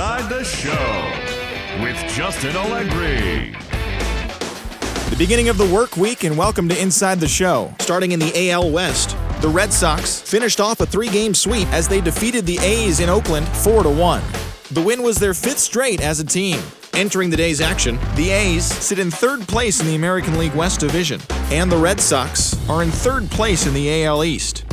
Inside the Show with Justin Allegri. The beginning of the work week, and welcome to Inside the Show. Starting in the AL West, the Red Sox finished off a 3-game sweep as they defeated the A's in Oakland 4-1. The win was their 5th straight as a team. Entering the day's action, the A's sit in 3rd place in the American League West Division, and the Red Sox are in 3rd place in the AL East.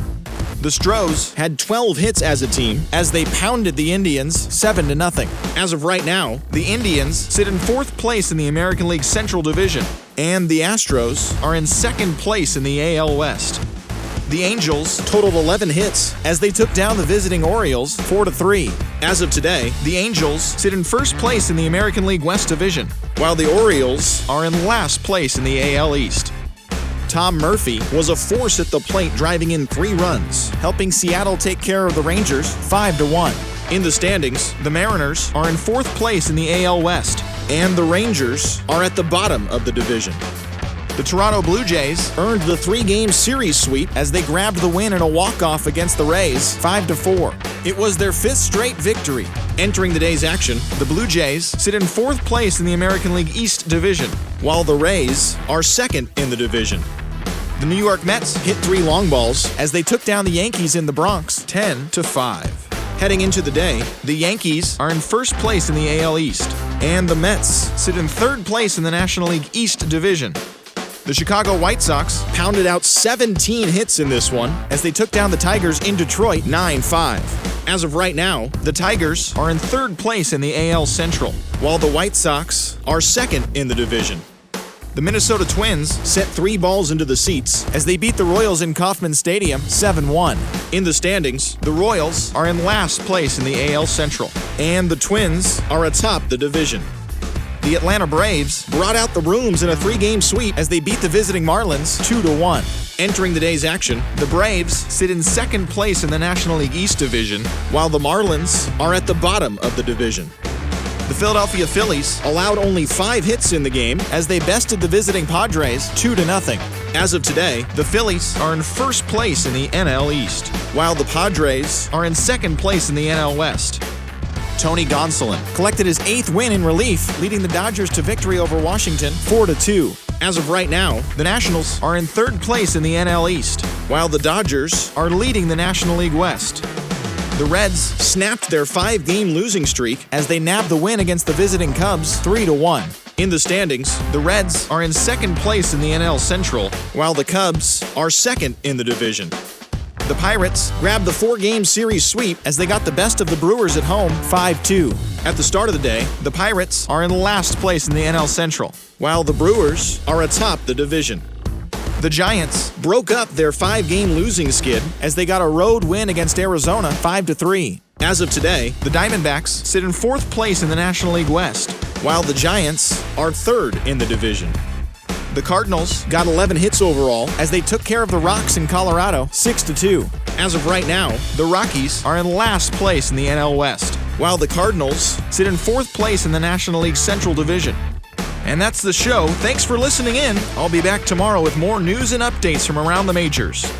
The Astros had 12 hits as a team as they pounded the Indians 7-0. As of right now, the Indians sit in 4th place in the American League Central Division, and the Astros are in 2nd place in the AL West. The Angels totaled 11 hits as they took down the visiting Orioles 4-3. As of today, the Angels sit in 1st place in the American League West Division, while the Orioles are in last place in the AL East. Tom Murphy was a force at the plate, driving in 3 runs, helping Seattle take care of the Rangers 5-1. In the standings, the Mariners are in 4th place in the AL West, and the Rangers are at the bottom of the division. The Toronto Blue Jays earned the 3-game series sweep as they grabbed the win in a walk-off against the Rays 5-4. It was their 5th straight victory. Entering the day's action, the Blue Jays sit in 4th place in the American League East Division, while the Rays are 2nd in the division. The New York Mets hit 3 long balls as they took down the Yankees in the Bronx 10-5. Heading into the day, the Yankees are in 1st place in the AL East, and the Mets sit in 3rd place in the National League East Division. The Chicago White Sox pounded out 17 hits in this one as they took down the Tigers in Detroit 9-5. As of right now, the Tigers are in 3rd place in the AL Central, while the White Sox are 2nd in the division. The Minnesota Twins set 3 balls into the seats as they beat the Royals in Kauffman Stadium 7-1. In the standings, the Royals are in last place in the AL Central, and the Twins are atop the division. The Atlanta Braves brought out the rooms in a 3-game sweep as they beat the visiting Marlins 2-1. Entering the day's action, the Braves sit in 2nd place in the National League East Division, while the Marlins are at the bottom of the division. The Philadelphia Phillies allowed only 5 hits in the game as they bested the visiting Padres 2-0. As of today, the Phillies are in 1st place in the NL East, while the Padres are in 2nd place in the NL West. Tony Gonsolin collected his 8th win in relief, leading the Dodgers to victory over Washington 4-2. As of right now, the Nationals are in 3rd place in the NL East, while the Dodgers are leading the National League West. The Reds snapped their 5-game losing streak as they nabbed the win against the visiting Cubs 3-1. In the standings, the Reds are in 2nd place in the NL Central, while the Cubs are 2nd in the division. The Pirates grabbed the 4-game series sweep as they got the best of the Brewers at home 5-2. At the start of the day, the Pirates are in last place in the NL Central, while the Brewers are atop the division. The Giants broke up their 5-game losing skid as they got a road win against Arizona 5-3. As of today, the Diamondbacks sit in 4th place in the National League West, while the Giants are 3rd in the division. The Cardinals got 11 hits overall as they took care of the Rocks in Colorado 6-2. As of right now, the Rockies are in last place in the NL West, while the Cardinals sit in 4th place in the National League Central Division. And that's the show. Thanks for listening in. I'll be back tomorrow with more news and updates from around the majors.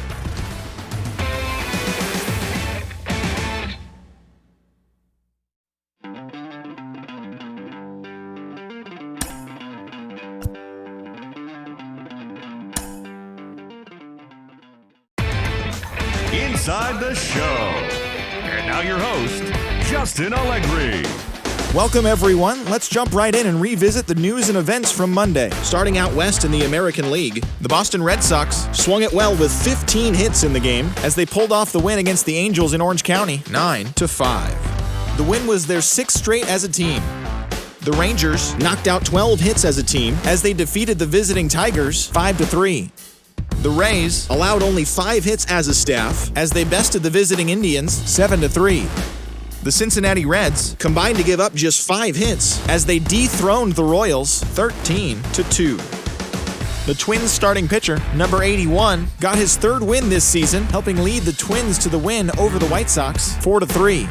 Inside the Show. And now your host, Justin Allegri. Welcome, everyone. Let's jump right in and revisit the news and events from Monday. Starting out west in the American League, the Boston Red Sox swung it well with 15 hits in the game as they pulled off the win against the Angels in Orange County 9-5. The win was their 6th straight as a team. The Rangers knocked out 12 hits as a team as they defeated the visiting Tigers 5-3. The Rays allowed only 5 hits as a staff as they bested the visiting Indians 7-3. The Cincinnati Reds combined to give up just 5 hits as they dethroned the Royals 13-2. The Twins starting pitcher, number 81, got his 3rd win this season, helping lead the Twins to the win over the White Sox 4-3.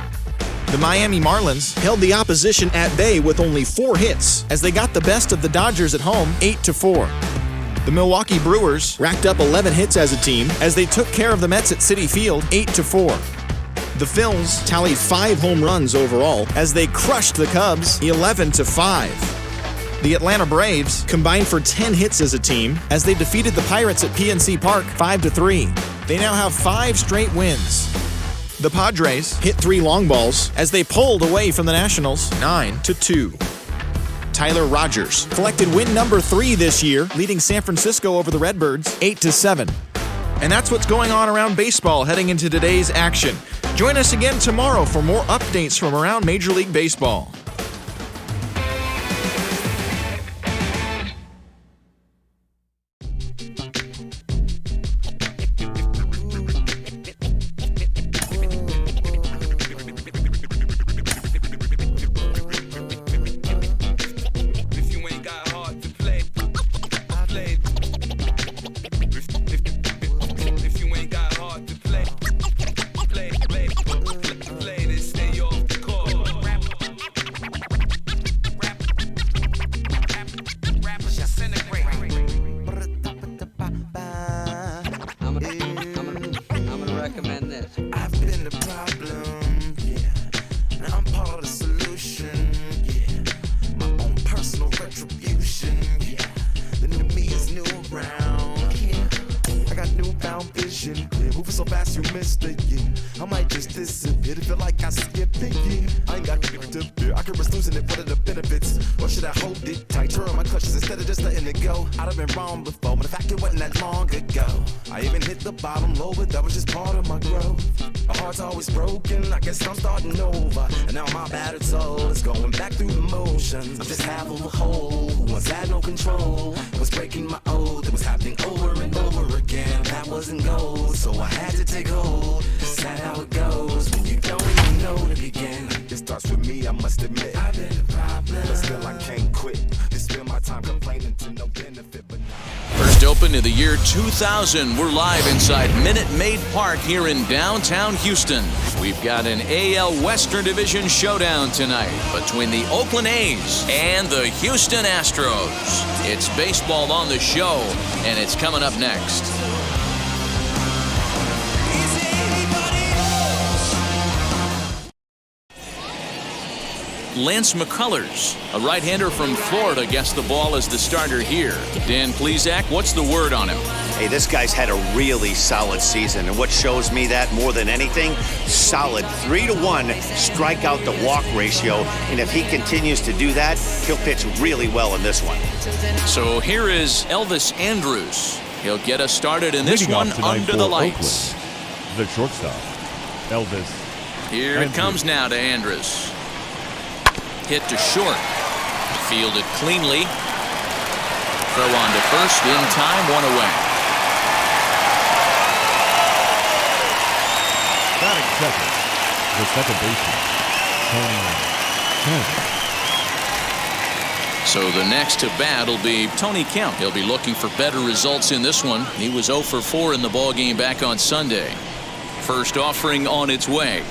The Miami Marlins held the opposition at bay with only 4 hits as they got the best of the Dodgers at home 8-4. The Milwaukee Brewers racked up 11 hits as a team as they took care of the Mets at Citi Field 8-4. The Phils tallied 5 home runs overall as they crushed the Cubs 11-5. The Atlanta Braves combined for 10 hits as a team as they defeated the Pirates at PNC Park 5-3. They now have 5 straight wins. The Padres hit 3 long balls as they pulled away from the Nationals 9-2. Tyler Rogers collected win number 3 this year, leading San Francisco over the Redbirds 8-7. And that's what's going on around baseball heading into today's action. Join us again tomorrow for more updates from around Major League Baseball. Moving so fast you missed it, yeah. I might just disappear to feel like I skip it, yeah. I ain't got to fear. I could risk losing it. What are the benefits? Or should I hold it tight? Turn my clutches instead of just letting it go. I'd have been wrong before, but the fact it wasn't that long ago. I even hit the bottom low, but that was just part of my growth. My heart's always broken. I guess I'm starting over. And now my battered soul is going back through the motions. I'm just half of a whole who once had no control. I was breaking my oath. It was happening over and over again. That wasn't gold, so I had to take hold. Is that how it goes when you don't even know to begin? It starts with me, I must admit. I've been a problem, but still I can't quit. Just spend my time complaining to no benefit, but now. First open in the year 2000. We're live inside Minute Maid Park here in downtown Houston. We've got an AL Western Division showdown tonight between the Oakland A's and the Houston Astros. It's baseball on the show, and it's coming up next. Lance McCullers, a right-hander from Florida, gets the ball as the starter here. Dan Plesac, what's the word on him? Hey, this guy's had a really solid season, and what shows me that more than anything, solid 3-to-1 strikeout to walk ratio, and if he continues to do that, he'll pitch really well in this one. So here is Elvis Andrus. He'll get us started in this one under the lights. Oakland, the shortstop, Elvis. Here it comes now to Andrus. Hit to short. Fielded cleanly. Throw on to first in time, one away. Batting second, the second baseman, Tony Kemp. So the next to bat will be Tony Kemp. He'll be looking for better results in this one. He was 0 for 4 in the ballgame back on Sunday. First offering on its way.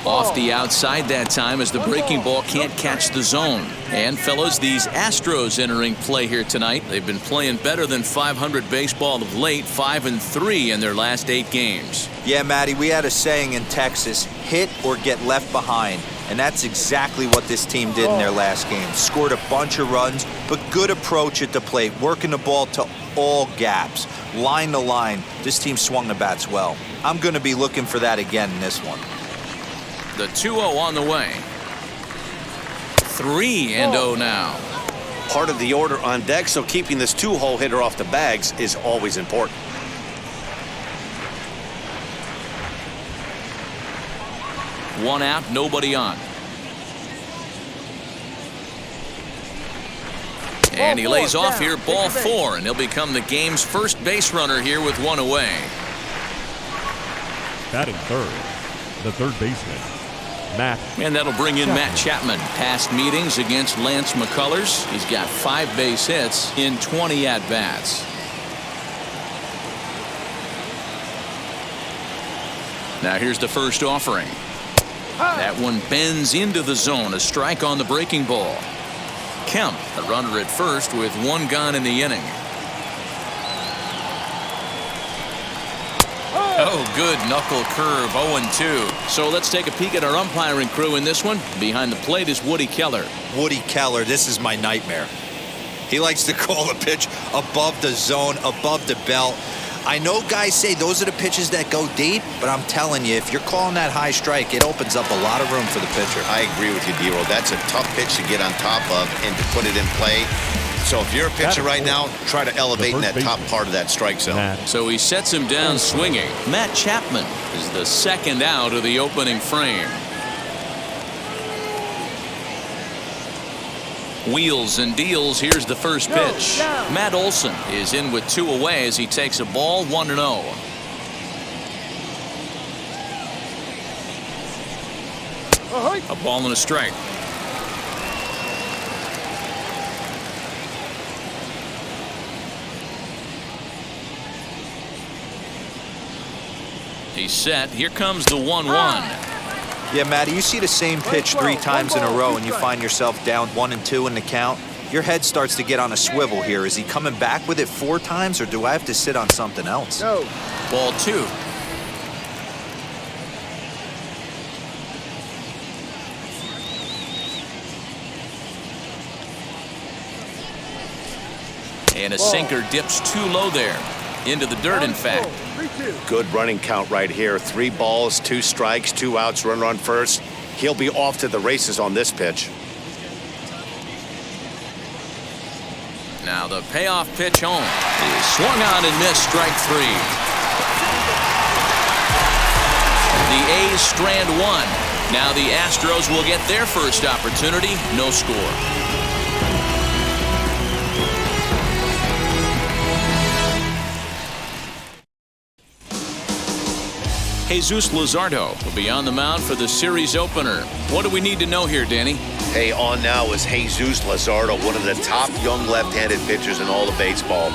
Off the outside that time as the breaking ball can't catch the zone. And fellas, these Astros entering play here tonight. They've been playing better than 500 baseball of late, 5-3 in their last 8 games. Yeah, Matty, we had a saying in Texas, hit or get left behind. And that's exactly what this team did in their last game. Scored a bunch of runs, but good approach at the plate, working the ball to all gaps, line to line. This team swung the bats well. I'm going to be looking for that again in this one. The 2-0 on the way. 3-0 now. Part of the order on deck, so keeping this 2-hole hitter off the bags is always important. One out, nobody on. And he lays off here, ball 4, and he'll become the game's first base runner here with 1 away. Batting third, the third baseman, Matt. And that'll bring in Matt Chapman. Past meetings against Lance McCullers. He's got 5 base hits in 20 at-bats. Now here's the first offering. That one bends into the zone. A strike on the breaking ball. Kemp, the runner at first with 1 gone in the inning. Oh, good knuckle curve, 0-2. So let's take a peek at our umpiring crew in this one. Behind the plate is Woody Keller. Woody Keller, this is my nightmare. He likes to call the pitch above the zone, above the belt. I know guys say those are the pitches that go deep, but I'm telling you, if you're calling that high strike, it opens up a lot of room for the pitcher. I agree with you, D-Roll. That's a tough pitch to get on top of and to put it in play. So if you're a pitcher right now, try to elevate in that top part of that strike zone. So he sets him down swinging. Matt Chapman is the second out of the opening frame. Wheels and deals. Here's the first pitch. Matt Olson is in with 2 away as he takes a ball, 1-0. A ball and a strike. He's set. Here comes the 1-1. Yeah, Matty, you see the same pitch 3 times in a row and you find yourself down 1-2 in the count. Your head starts to get on a swivel here. Is he coming back with it 4 times, or do I have to sit on something else? No. Ball 2. And a sinker dips too low there. Into the dirt, in fact. Good running count right here. 3 balls, 2 strikes, 2 outs, runner on first. He'll be off to the races on this pitch. Now the payoff pitch home is swung on and missed, strike 3. The A's strand 1. Now the Astros will get their first opportunity. No score. Jesus Luzardo will be on the mound for the series opener. What do we need to know here, Danny? Hey, on now is Jesus Luzardo, one of the top young left-handed pitchers in all of baseball.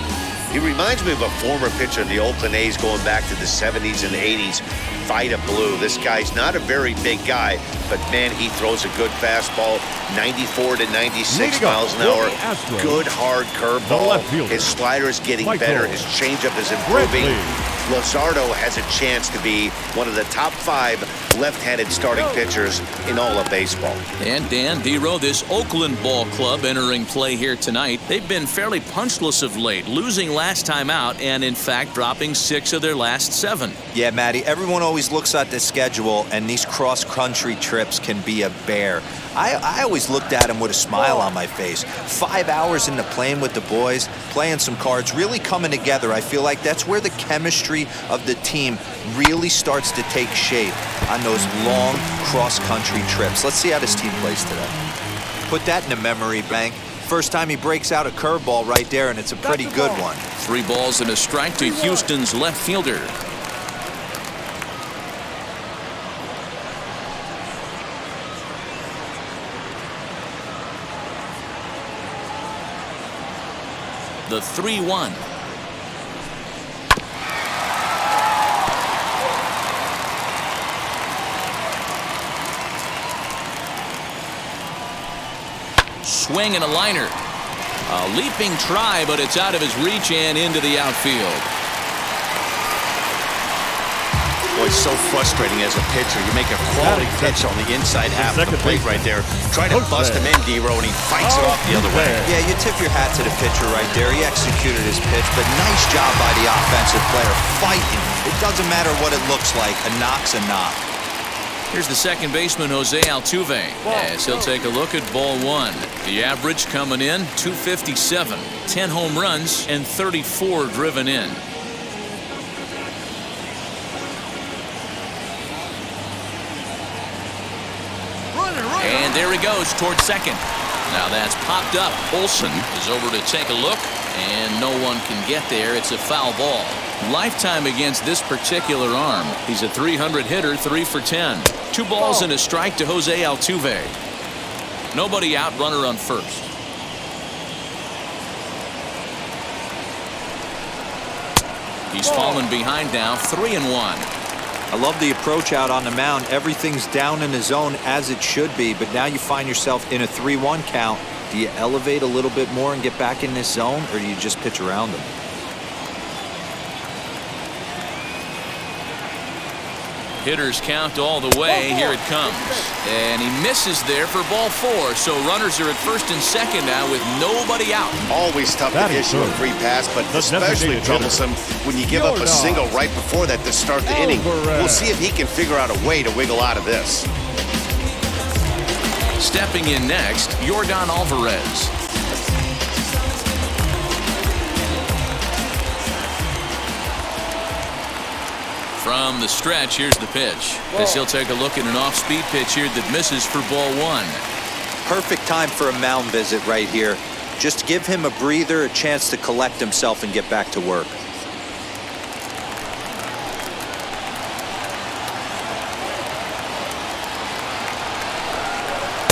He reminds me of a former pitcher of the Oakland A's going back to the 70s and 80s, Vida Blue. This guy's not a very big guy, but man, he throws a good fastball, 94 to 96 miles an hour. Good hard curveball. His slider is getting better. His changeup is improving. Luzardo has a chance to be one of the top 5 left-handed starting pitchers in all of baseball. And Dan, D-Row, this Oakland ball club entering play here tonight, they've been fairly punchless of late, losing last time out and, in fact, dropping 6 of their last 7. Yeah, Matty, everyone always looks at the schedule, and these cross-country trips can be a bear. I always looked at him with a smile on my face. 5 hours into playing with the boys, playing some cards, really coming together. I feel like that's where the chemistry of the team really starts to take shape on those long cross-country trips. Let's see how this team plays today. Put that in the memory bank. First time he breaks out a curveball right there, and it's a pretty good one. 3 balls and a strike to Houston's left fielder. The 3-1. Swing and a liner. A leaping try, but it's out of his reach and into the outfield. Boy, it's so frustrating as a pitcher. You make a quality pitch on the inside half of the plate right there. Try to bust him in, D-Row, and he fights it off the other way. Yeah, you tip your hat to the pitcher right there. He executed his pitch, but nice job by the offensive player fighting. It doesn't matter what it looks like. A knock's a knock. Here's the second baseman, Jose Altuve, as he'll take a look at ball 1. The average coming in, 257. 10 home runs and 34 driven in. And there he goes towards second. Now that's popped up. Olson is over to take a look, and no one can get there. It's a foul ball. Lifetime against this particular arm. He's a 300 hitter, 3 for 10. 2 balls and a strike to Jose Altuve. Nobody out, runner on first. He's fallen behind now, 3-1. I love the approach out on the mound. Everything's down in the zone as it should be, but now you find yourself in a 3-1 count. Do you elevate a little bit more and get back in this zone, or do you just pitch around them? Hitters count all the way. Here it comes. And he misses there for ball 4. So runners are at first and second now with nobody out. Always tough to issue a free pass, but especially troublesome when you give up a single right before that to start the inning. We'll see if he can figure out a way to wiggle out of this. Stepping in next, Yordan Alvarez. From the stretch, here's the pitch. As he'll take a look at an off-speed pitch here that misses for ball 1. Perfect time for a mound visit right here. Just give him a breather, a chance to collect himself and get back to work.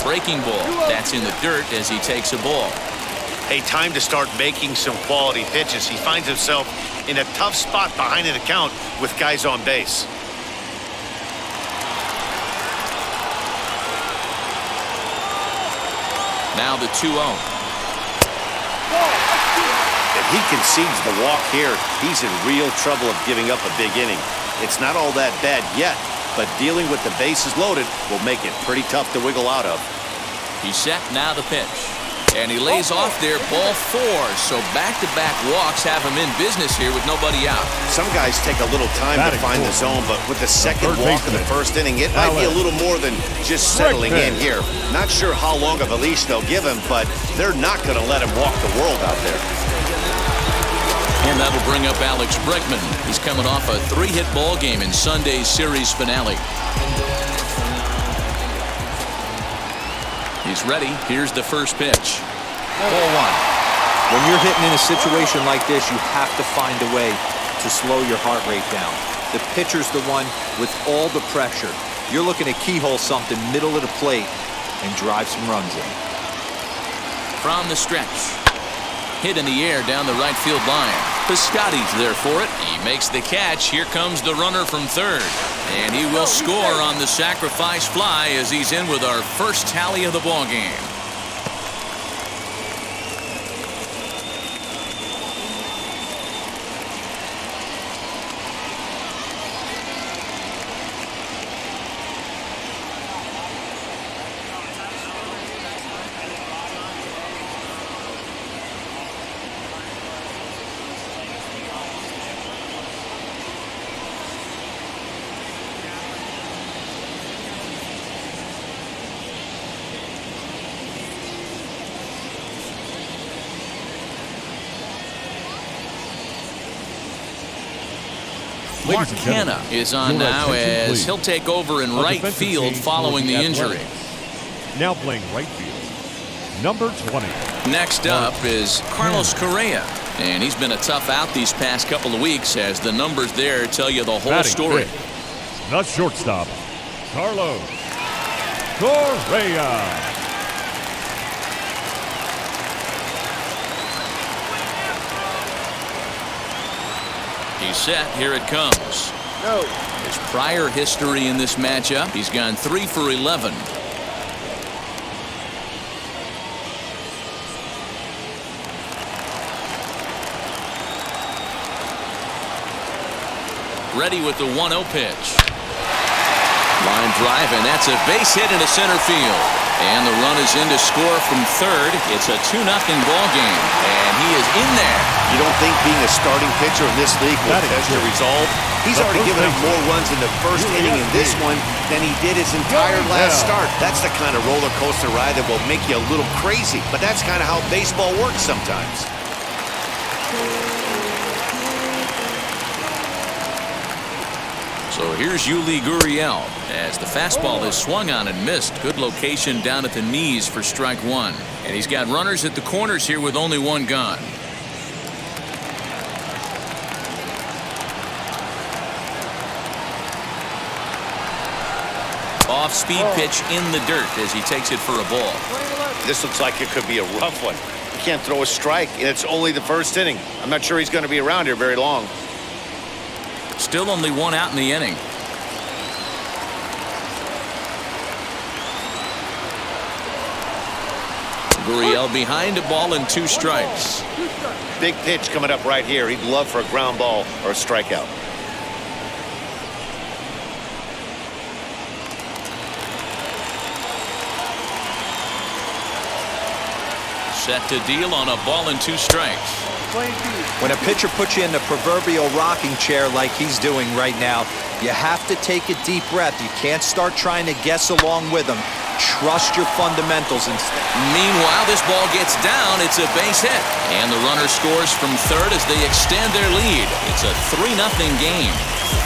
Breaking ball. That's in the dirt as he takes a ball. Hey, time to start making some quality pitches. He finds himself in a tough spot behind an account with guys on base. Now the 2-0. If he concedes the walk here, he's in real trouble of giving up a big inning. It's not all that bad yet, but dealing with the bases loaded will make it pretty tough to wiggle out of. He's set, now the pitch. And he lays off there, ball 4. So back-to-back walks have him in business here with nobody out. Some guys take a little time to find the zone, but with the second walk in the first inning, it might be a little more than just settling in here. Not sure how long of a leash they'll give him, but they're not going to let him walk the world out there. And that'll bring up Alex Bregman. He's coming off a 3-hit ball game in Sunday's series finale. He's ready. Here's the first pitch. Ball 1. When you're hitting in a situation like this, you have to find a way to slow your heart rate down. The pitcher's the one with all the pressure. You're looking to keyhole something middle of the plate and drive some runs in. From the stretch. Hit in the air down the right field line. Piscotty's there for it. He makes the catch. Here comes the runner from third. And he will score on the sacrifice fly as he's in with our first tally of the ball game. Mark Hanna is on now as he'll take over in right field following the injury. Now playing right field, number 20. Next up is Carlos Correa, and he's been a tough out these past couple of weeks as the numbers there tell you the whole story. The shortstop, Carlos Correa. He's set. Here it comes. His prior history in this matchup, he's gone 3 for 11. Ready with the 1-0 pitch. Line drive, and that's a base hit into center field. And the run is in to score from third. It's a 2-0 ball game, and he is in there. You don't think being a starting pitcher in this league will test your resolve? He's already given up more runs in the first inning in this one than he did his entire last start. That's the kind of roller coaster ride that will make you a little crazy, but that's kind of how baseball works sometimes. So here's Yuli Gurriel as the fastball is swung on and missed. Good location down at the knees for strike 1. And he's got runners at the corners here with only one gone. Off-speed pitch in the dirt as he takes it for a ball. This looks like it could be a rough one. He can't throw a strike, and it's only the first inning. I'm not sure he's going to be around here very long. Still only one out in the inning. Gurriel behind a ball and 2 strikes. Big pitch coming up right here. He'd love for a ground ball or a strikeout. Set to deal on a ball and 2 strikes. When a pitcher puts you in the proverbial rocking chair like he's doing right now, you have to take a deep breath. You can't start trying to guess along with him. Trust your fundamentals instead. Meanwhile, this ball gets down. It's a base hit. And the runner scores from third as they extend their lead. It's a 3-0 game.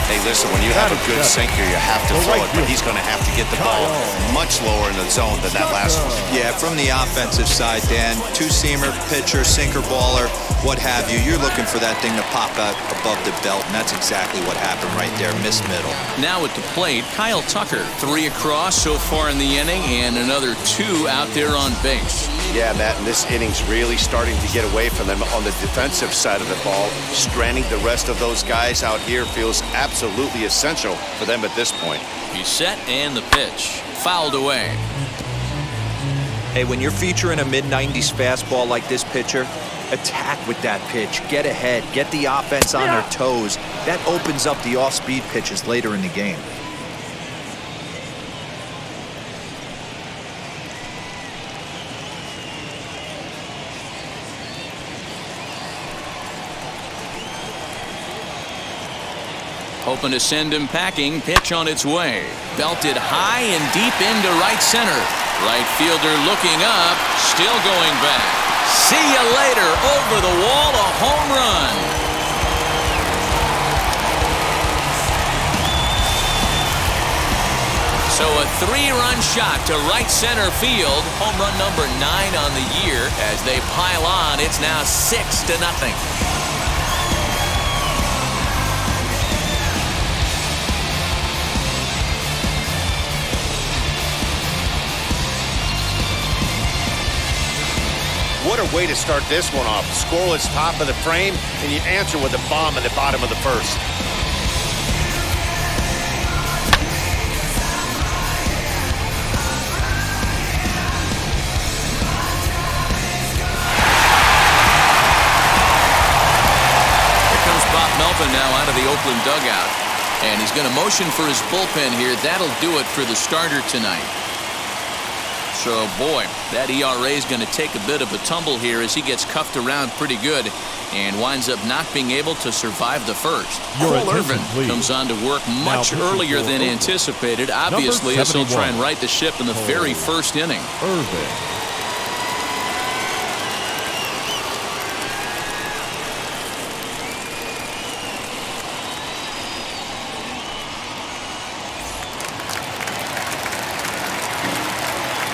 Hey, listen, when you have a good sinker, you have to throw it, but he's going to have to get the ball much lower in the zone than that last one. Yeah, from the offensive side, Dan, 2-seamer, pitcher, sinker baller, what have you. You're looking for that thing to pop out above the belt, and that's exactly what happened right there. Miss middle. Now at the plate, Kyle Tucker. 3 across so far in the inning, and another 2 out there on base. Yeah, Matt, and this inning's really starting to get away from them on the defensive side of the ball. Stranding the rest of those guys out here feels absolutely essential for them at this point. He's set, and the pitch. Fouled away. Hey, when you're featuring a mid-90s fastball like this pitcher, attack with that pitch. Get ahead. Get the offense on their toes. That opens up the off-speed pitches later in the game. Hoping to send him packing. Pitch on its way. Belted high and deep into right center. Right fielder looking up. Still going back. See you later. Over the wall, a home run. So a 3-run shot to right center field. Home run number 9 on the year. As they pile on, it's now 6-0. What a way to start this one off. Scoreless top of the frame, and you answer with a bomb at the bottom of the first. Here comes Bob Melvin now out of the Oakland dugout. And he's going to motion for his bullpen here. That'll do it for the starter tonight. So, boy, that ERA is going to take a bit of a tumble here as he gets cuffed around pretty good and winds up not being able to survive the first. Cole Irvin comes on to work much earlier than anticipated. Obviously, as he'll try and right the ship in the very first inning. Irvin.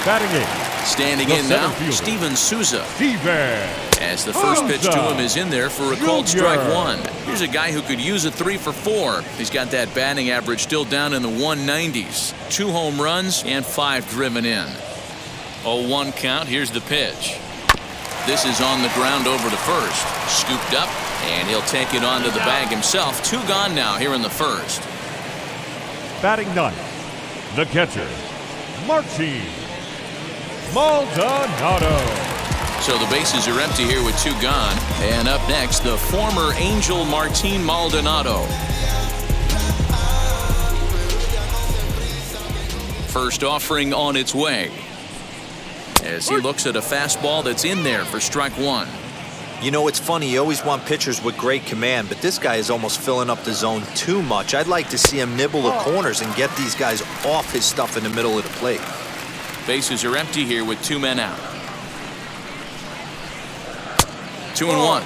Batting in. Standing in now, Steven Souza. As the first pitch to him is in there for a called strike 1. Here's a guy who could use a 3 for 4. He's got that batting average still down in the 190s. 2 home runs and 5 driven in. 0-1 count. Here's the pitch. This is on the ground over to first. Scooped up, and he'll take it onto the bag himself. 2 gone now here in the first. Batting ninth, the catcher, Martin Maldonado. So the bases are empty here with 2 gone. And up next, the former Angel Martin Maldonado. First offering on its way. As he looks at a fastball that's in there for strike 1. You know, it's funny. You always want pitchers with great command, but this guy is almost filling up the zone too much. I'd like to see him nibble the corners and get these guys off his stuff in the middle of the plate. Bases are empty here with 2 men out. 2-1.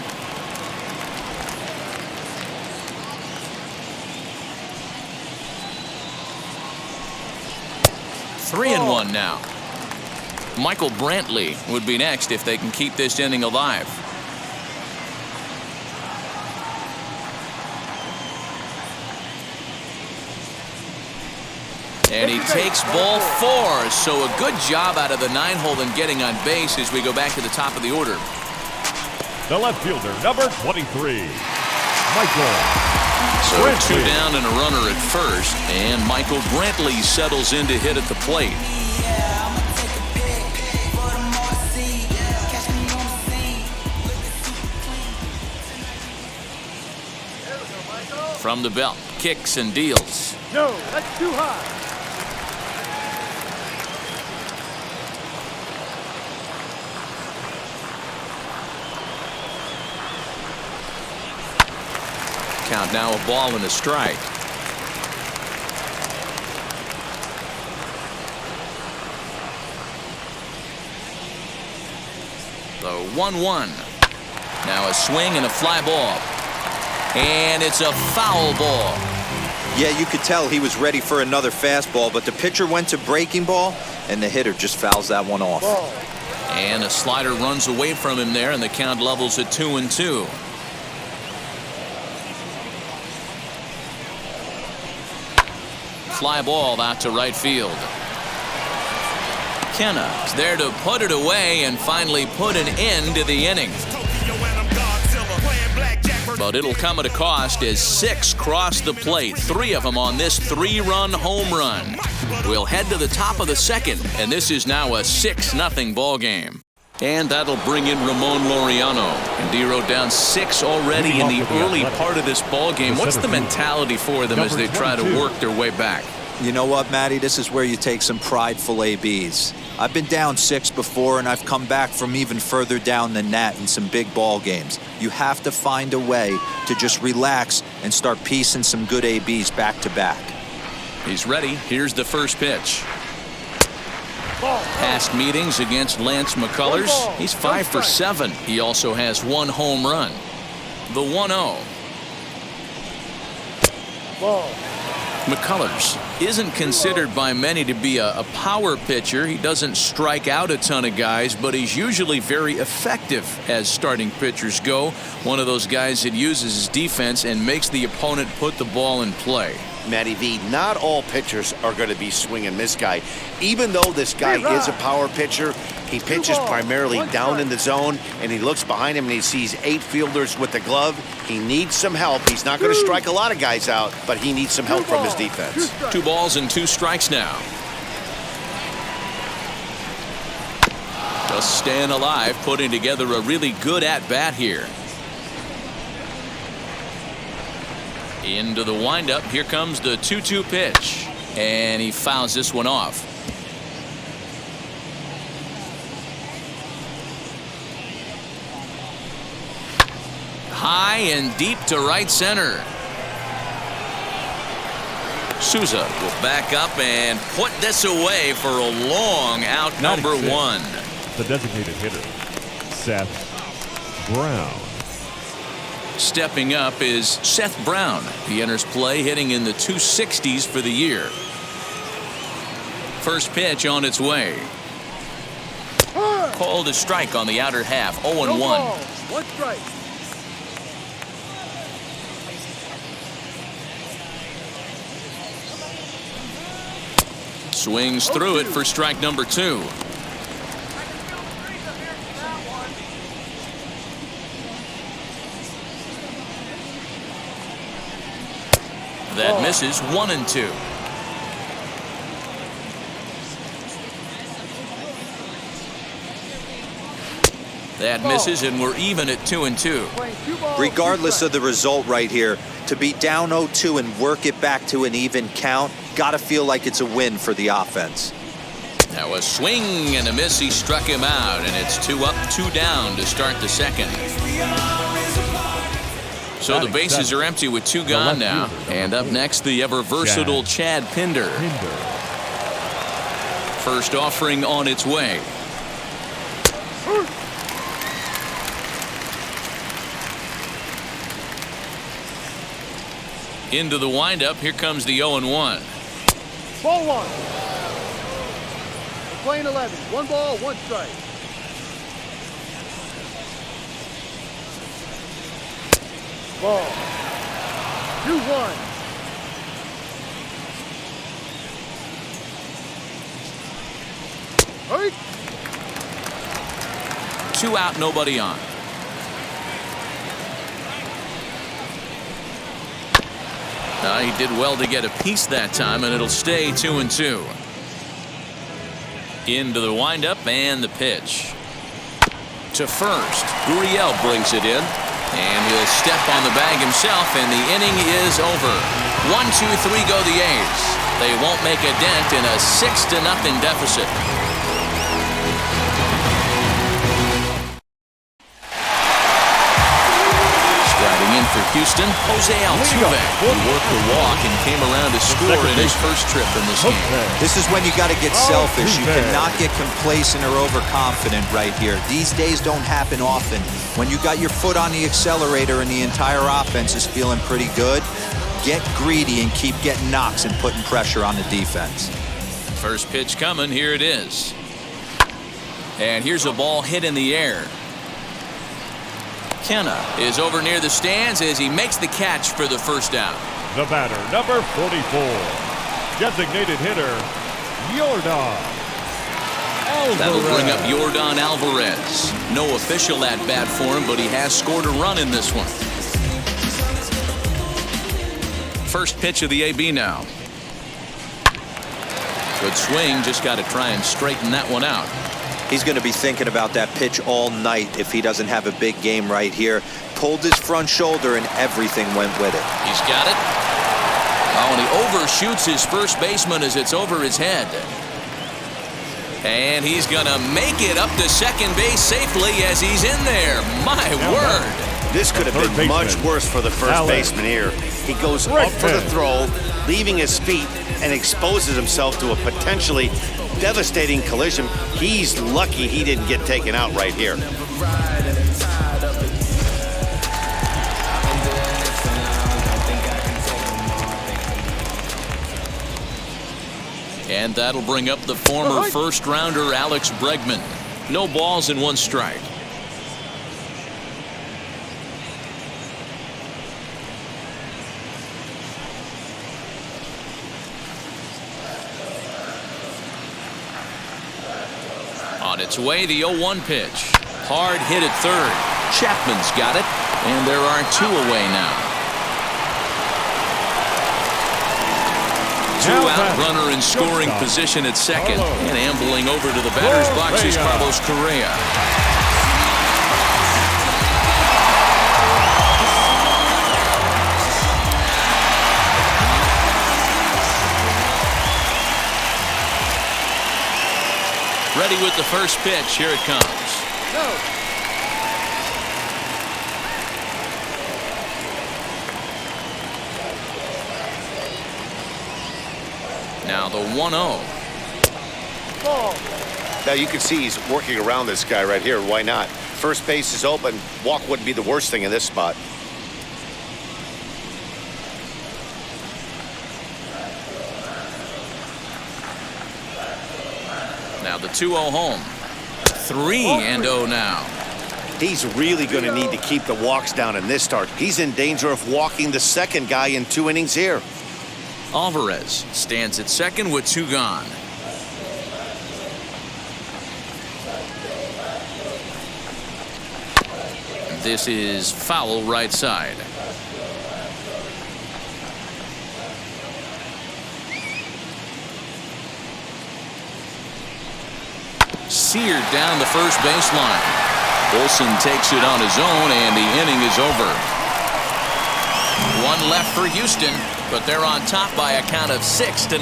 Three and 1 now. Michael Brantley would be next if they can keep this inning alive. And he takes ball 4. So a good job out of the 9-hole in getting on base as we go back to the top of the order. The left fielder, number 23, Michael. So 2 down and a runner at first. And Michael Brantley settles in to hit at the plate. From the belt, kicks and deals. No, that's too high. Count now a ball and a strike. The 1-1. Now a swing and a fly ball. And it's a foul ball. Yeah, you could tell he was ready for another fastball, but the pitcher went to breaking ball, and the hitter just fouls that one off. And a slider runs away from him there, and the count levels at 2-2. Fly ball out to right field. Kenna is there to put it away and finally put an end to the inning. But it'll come at a cost as 6 cross the plate, 3 of them on this 3-run home run. We'll head to the top of the second, and this is now a 6-0 ball game. And that'll bring in Ramon Laureano. And D-Row down 6 already in the early part of this ball game. What's the mentality for them as they try to work their way back? You know what, Matty? This is where you take some prideful ABs. I've been down 6 before, and I've come back from even further down than that in some big ball games. You have to find a way to just relax and start piecing some good ABs back to back. He's ready. Here's the first pitch. Past meetings against Lance McCullers, he's 5 for 7. He also has 1 home run. The 1-0. McCullers isn't considered by many to be a power pitcher. He doesn't strike out a ton of guys, but he's usually very effective as starting pitchers go. One of those guys that uses his defense and makes the opponent put the ball in play. Matty V, not all pitchers are going to be swinging this guy. Even though this guy is a power pitcher, he pitches primarily down in the zone, and he looks behind him and he sees 8 fielders with the glove. He needs some help. He's not going to strike a lot of guys out, but he needs some help from his defense. 2 balls and 2 strikes now. Just staying alive, putting together a really good at-bat here. Into the windup. Here comes the 2-2 pitch. And he fouls this one off. High and deep to right center. Souza will back up and put this away for a long out, number 1. The designated hitter, Seth Brown. Stepping up is Seth Brown. He enters play hitting in the 260s for the year. First pitch on its way. Called a strike on the outer half. 0-1. 1 strike. Swings through it for strike number 2. That misses. 1-2. That misses, and we're even at 2-2. Regardless of the result right here, to be down 0-2 and work it back to an even count, gotta feel like it's a win for the offense. Now a swing and a miss. He struck him out, and it's 2 up, 2 down to start the second. So the bases are empty with 2 gone now. And up next, the ever-versatile Chad Pinder. First offering on its way. Into the windup. Here comes the 0-1. Ball 1. We're playing 11. 1 ball, 1 strike. Ball. 2-1. Hurry. 2 out, nobody on. He did well to get a piece that time, and it'll stay 2-2. Into the windup and the pitch. To first. Gurriel brings it in. And he'll step on the bag himself, and the inning is over. 1-2-3 go the A's. They won't make a dent in a 6-0 deficit. Striding in for Houston, Jose Altuve. He worked the walk and came around to score in his first trip in this game. This is when you got to get selfish. You cannot get complacent or overconfident right here. These days don't happen often. When you got your foot on the accelerator and the entire offense is feeling pretty good, get greedy and keep getting knocks and putting pressure on the defense. First pitch coming. Here it is. And here's a ball hit in the air. Kenna is over near the stands as he makes the catch for the first out. The batter, number 44, designated hitter, Yordan Alvarez. That'll bring up Yordan Alvarez. No official at bat for him, but he has scored a run in this one. First pitch of the AB now. Good swing, just got to try and straighten that one out. He's going to be thinking about that pitch all night if he doesn't have a big game right here. Pulled his front shoulder and everything went with it. He's got it. Oh, and he overshoots his first baseman as it's over his head. And he's going to make it up to second base safely as he's in there. My word. This could have been much worse for the first baseman here. He goes up for the throw, leaving his feet, and exposes himself to a potentially devastating collision. He's lucky he didn't get taken out right here. And that'll bring up the former first-rounder Alex Bregman. No balls and 1 strike. On its way, the 0-1 pitch. Hard hit at third. Chapman's got it, and there are 2 away now. 2-out runner in scoring position at second, and ambling over to the batter's box is Carlos Correa. Ready with the first pitch. Here it comes. Go. Now the 1-0. Ball. Now you can see he's working around this guy right here. Why not? First base is open. Walk wouldn't be the worst thing in this spot. Now the 2-0 home. 3-0 now. He's really going to need to keep the walks down in this start. He's in danger of walking the second guy in 2 innings here. Alvarez stands at second with 2 gone. This is foul right side. Seared down the first baseline. Olsen takes it on his own, and the inning is over. 1 left for Houston, but they're on top by a count of 6-0.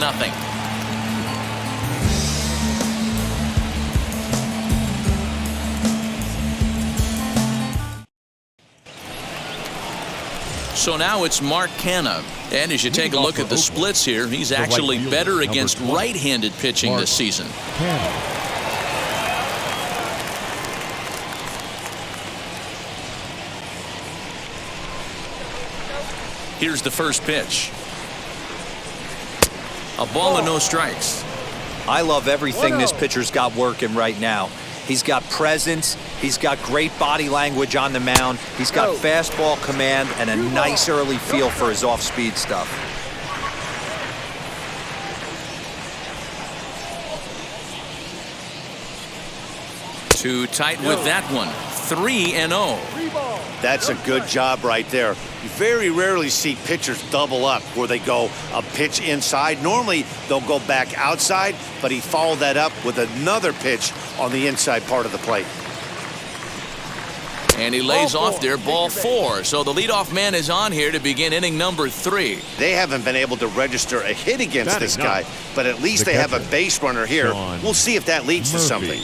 So now it's Mark Canha. And as you take a look at the splits here, he's actually better against right-handed pitching this season. Here's the first pitch. A ball and no strikes. I love everything this pitcher's got working right now. He's got presence. He's got great body language on the mound. He's got fastball command and a nice early feel for his off-speed stuff. Too tight with that one. 3-0. That's a good job right there. You very rarely see pitchers double up where they go a pitch inside. Normally they'll go back outside, but he followed that up with another pitch on the inside part of the plate. And he lays off there, ball 4. So the leadoff man is on here to begin inning number 3. They haven't been able to register a hit against this guy, but at least they have a base runner here. We'll see if that leads to something.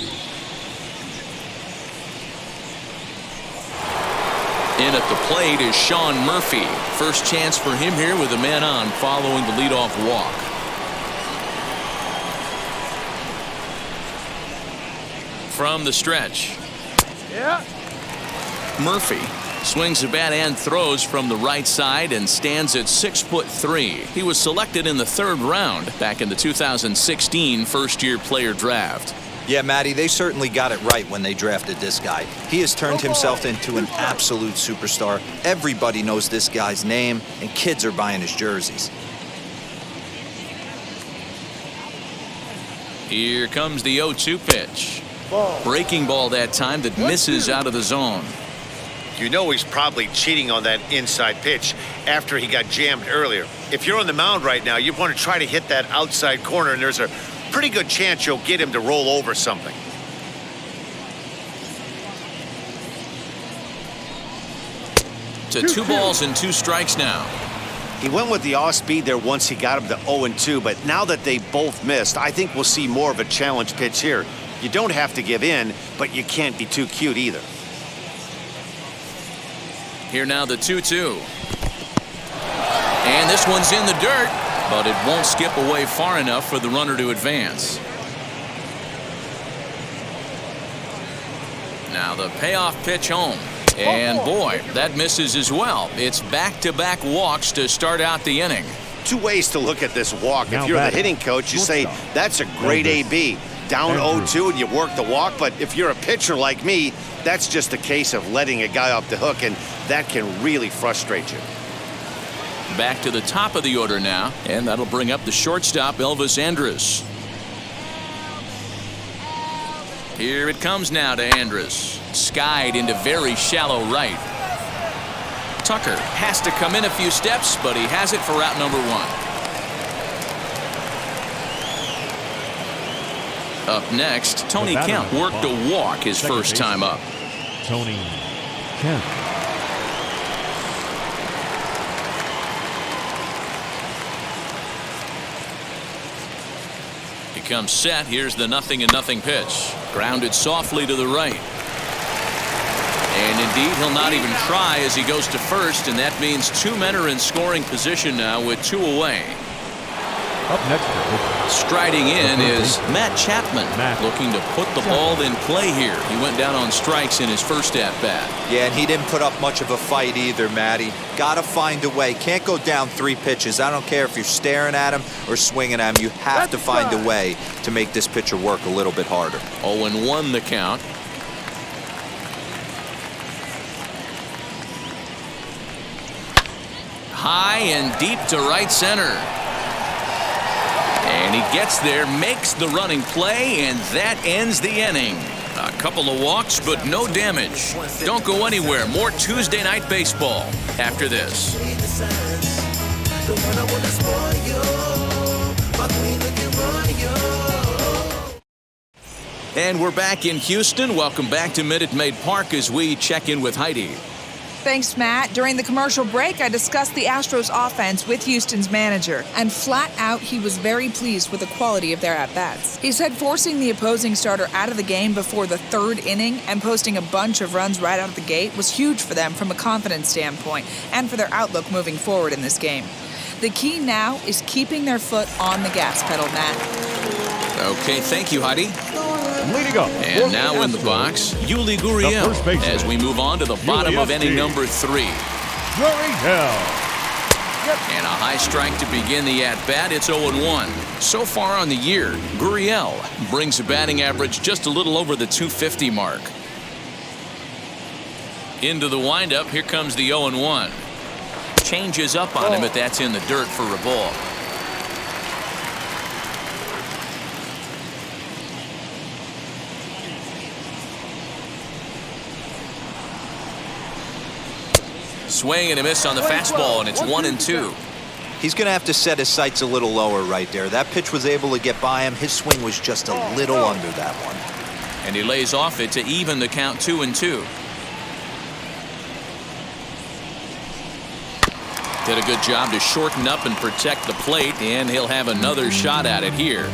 In at the plate is Sean Murphy. First chance for him here with a man on following the leadoff walk. From the stretch. Yeah. Murphy swings the bat and throws from the right side and stands at 6'3". He was selected in the 3rd round back in the 2016 first-year player draft. Yeah, Matty, they certainly got it right when they drafted this guy. He has turned himself into an absolute superstar. Everybody knows this guy's name, and kids are buying his jerseys. Here comes the 0-2 pitch. Breaking ball that time that misses out of the zone. You know he's probably cheating on that inside pitch after he got jammed earlier. If you're on the mound right now, you want to try to hit that outside corner, and there's a pretty good chance you'll get him to roll over something. To 2 balls and 2 strikes now. He went with the off speed there once he got him to 0-2, but now that they both missed, I think we'll see more of a challenge pitch here. You don't have to give in, but you can't be too cute either. Here now the 2-2. And this one's in the dirt, but it won't skip away far enough for the runner to advance. Now the payoff pitch home. And boy, that misses as well. It's back-to-back walks to start out the inning. 2 ways to look at this walk. Now If you're the batting, hitting coach, you say, that's a great AB. Down 0-2 and you work the walk, but if you're a pitcher like me, that's just a case of letting a guy off the hook, and that can really frustrate you. Back to the top of the order now, and that'll bring up the shortstop, Elvis Andrus. Here it comes now to Andrus. Skied into very shallow right. Tucker has to come in a few steps, but he has it for route number 1. Up next, Tony Kemp worked a walk his first time up. Tony Kemp. He comes set. Here's the 0-0 pitch. Grounded softly to the right. And indeed, he'll not even try as he goes to first, and that means 2 men are in scoring position now with 2 away. Up next, striding in is Matt Chapman, looking to put the ball in play here. He went down on strikes in his first at-bat. Yeah, and he didn't put up much of a fight either, Matty. Gotta find a way. Can't go down 3 pitches. I don't care if you're staring at him or swinging at him. You have to find a way to make this pitcher work a little bit harder. 0-1 the count. High and deep to right center. And he gets there, makes the running play, and that ends the inning. A couple of walks, but no damage. Don't go anywhere. More Tuesday Night Baseball after this. And we're back in Houston. Welcome back to Minute Maid Park as we check in with Heidi. Thanks, Matt. During the commercial break, I discussed the Astros offense with Houston's manager, and flat out, he was very pleased with the quality of their at-bats. He said forcing the opposing starter out of the game before the 3rd inning and posting a bunch of runs right out of the gate was huge for them from a confidence standpoint and for their outlook moving forward in this game. The key now is keeping their foot on the gas pedal, Matt. Okay, thank you, Heidi. Leading up. And now in the box, Yuli Gurriel, as we move on to the bottom of inning number 3. Gurriel. And a high strike to begin the at-bat. It's 0-1. So far on the year, Gurriel brings a batting average just a little over the 250 mark. Into the windup, here comes the 0-1. Changes up on him, but that's in the dirt for a ball. Swing and a miss on the fastball, and it's 1-2. He's going to have to set his sights a little lower right there. That pitch was able to get by him. His swing was just a little under that one. And he lays off it to even the count 2-2. Did a good job to shorten up and protect the plate, and he'll have another shot at it here.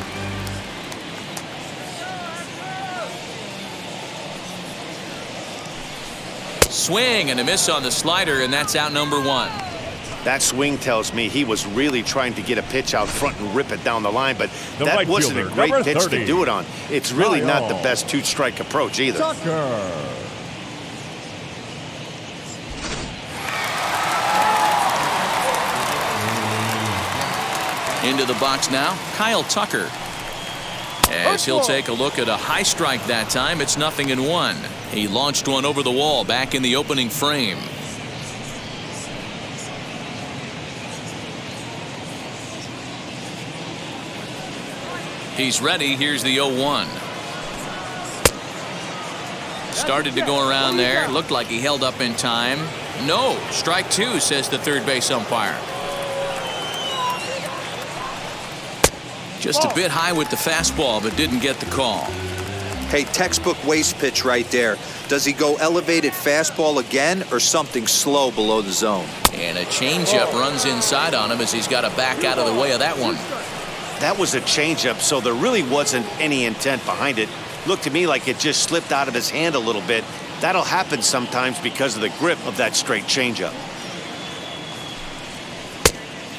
swing and a miss on the slider, and that's out number 1. That swing tells me he was really trying to get a pitch out front and rip it down the line, but The that right wasn't a fielder, great number pitch 30. to do it on. It's really not the Kyle. best two-strike approach either. Tucker. Into the box now, Kyle Tucker. As he'll take a look at a high strike that time, it's 0-1. He launched one over the wall back in the opening frame. He's ready. Here's the 0-1. Started to go around there. Looked like he held up in time. No, strike 2, says the third base umpire. Just a bit high with the fastball, but didn't get the call. Hey, textbook waste pitch right there. Does he go elevated fastball again or something slow below the zone? And a changeup runs inside on him as he's got to back out of the way of that one. That was a changeup, so there really wasn't any intent behind it. Looked to me like it just slipped out of his hand a little bit. That'll happen sometimes because of the grip of that straight changeup.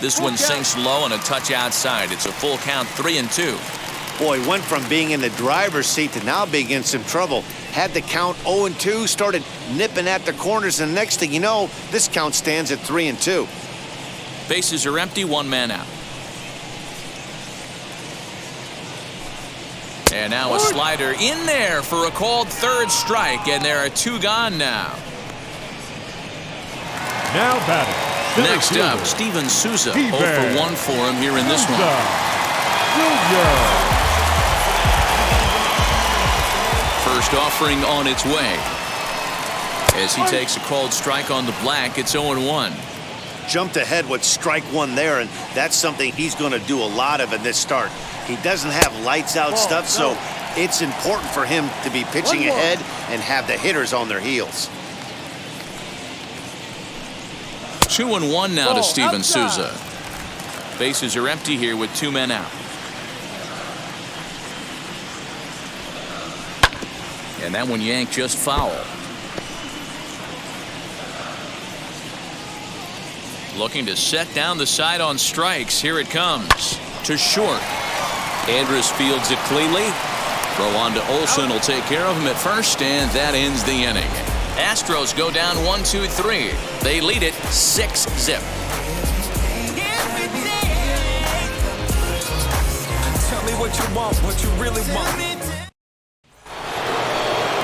This one sinks low and a touch outside. It's a full count, 3-2. Boy, went from being in the driver's seat to now being in some trouble. Had the count 0-2, started nipping at the corners, and the next thing you know, this count stands at 3-2. Bases are empty, 1 man out. And now a slider in there for a called third strike, and there are 2 gone now. Now batting. Next up, Steven Souza. 0 for 1 for him here in this one. First offering on its way. As he takes a called strike on the black, it's 0-1. Jumped ahead with strike 1 there, and that's something he's going to do a lot of in this start. He doesn't have lights out stuff, so it's important for him to be pitching ahead and have the hitters on their heels. 2-1 now to Steven Souza. Bases are empty here with 2 men out. And that one yanked just foul. Looking to set down the side on strikes. Here it comes. To short. Andrus fields it cleanly. Throw on to Olsen will take care of him at first, and that ends the inning. Astros go down 1-2-3. They lead it 6-0. Tell me what you want, what you really want.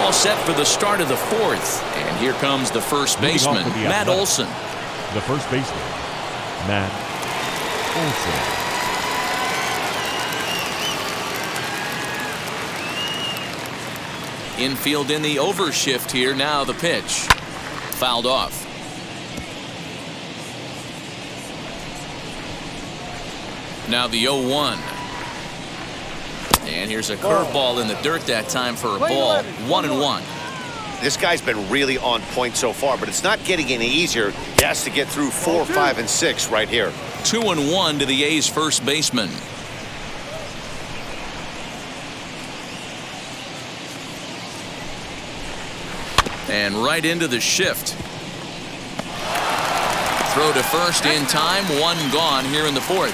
All set for the start of the 4th. And here comes the first baseman, Matt Olson. The first baseman, Matt Olson. Infield in the overshift here. Now the pitch. Fouled off. Now the 0-1. And here's a curveball in the dirt that time for a ball. 1-1. This guy's been really on point so far, but it's not getting any easier. He has to get through 4, 5, and 6 right here. 2-1 to the A's first baseman. And right into the shift. Throw to first in time. 1 gone here in the 4th.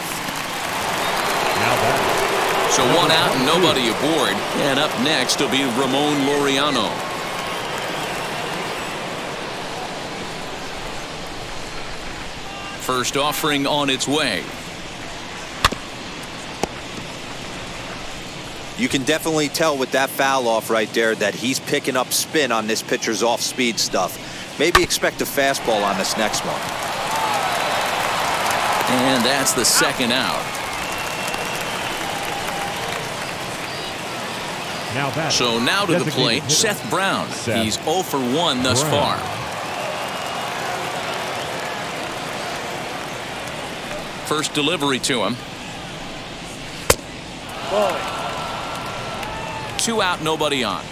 Now batting. So 1 out and nobody aboard. And up next will be Ramon Laureano. First offering on its way. You can definitely tell with that foul off right there that he's picking up spin on this pitcher's off-speed stuff. Maybe expect a fastball on this next one. And that's the 2nd out. Now batting. So now to the plate, hitter. Seth Brown. Seth He's 0 for 1 thus Brown. far. First delivery to him. 2 out, nobody on.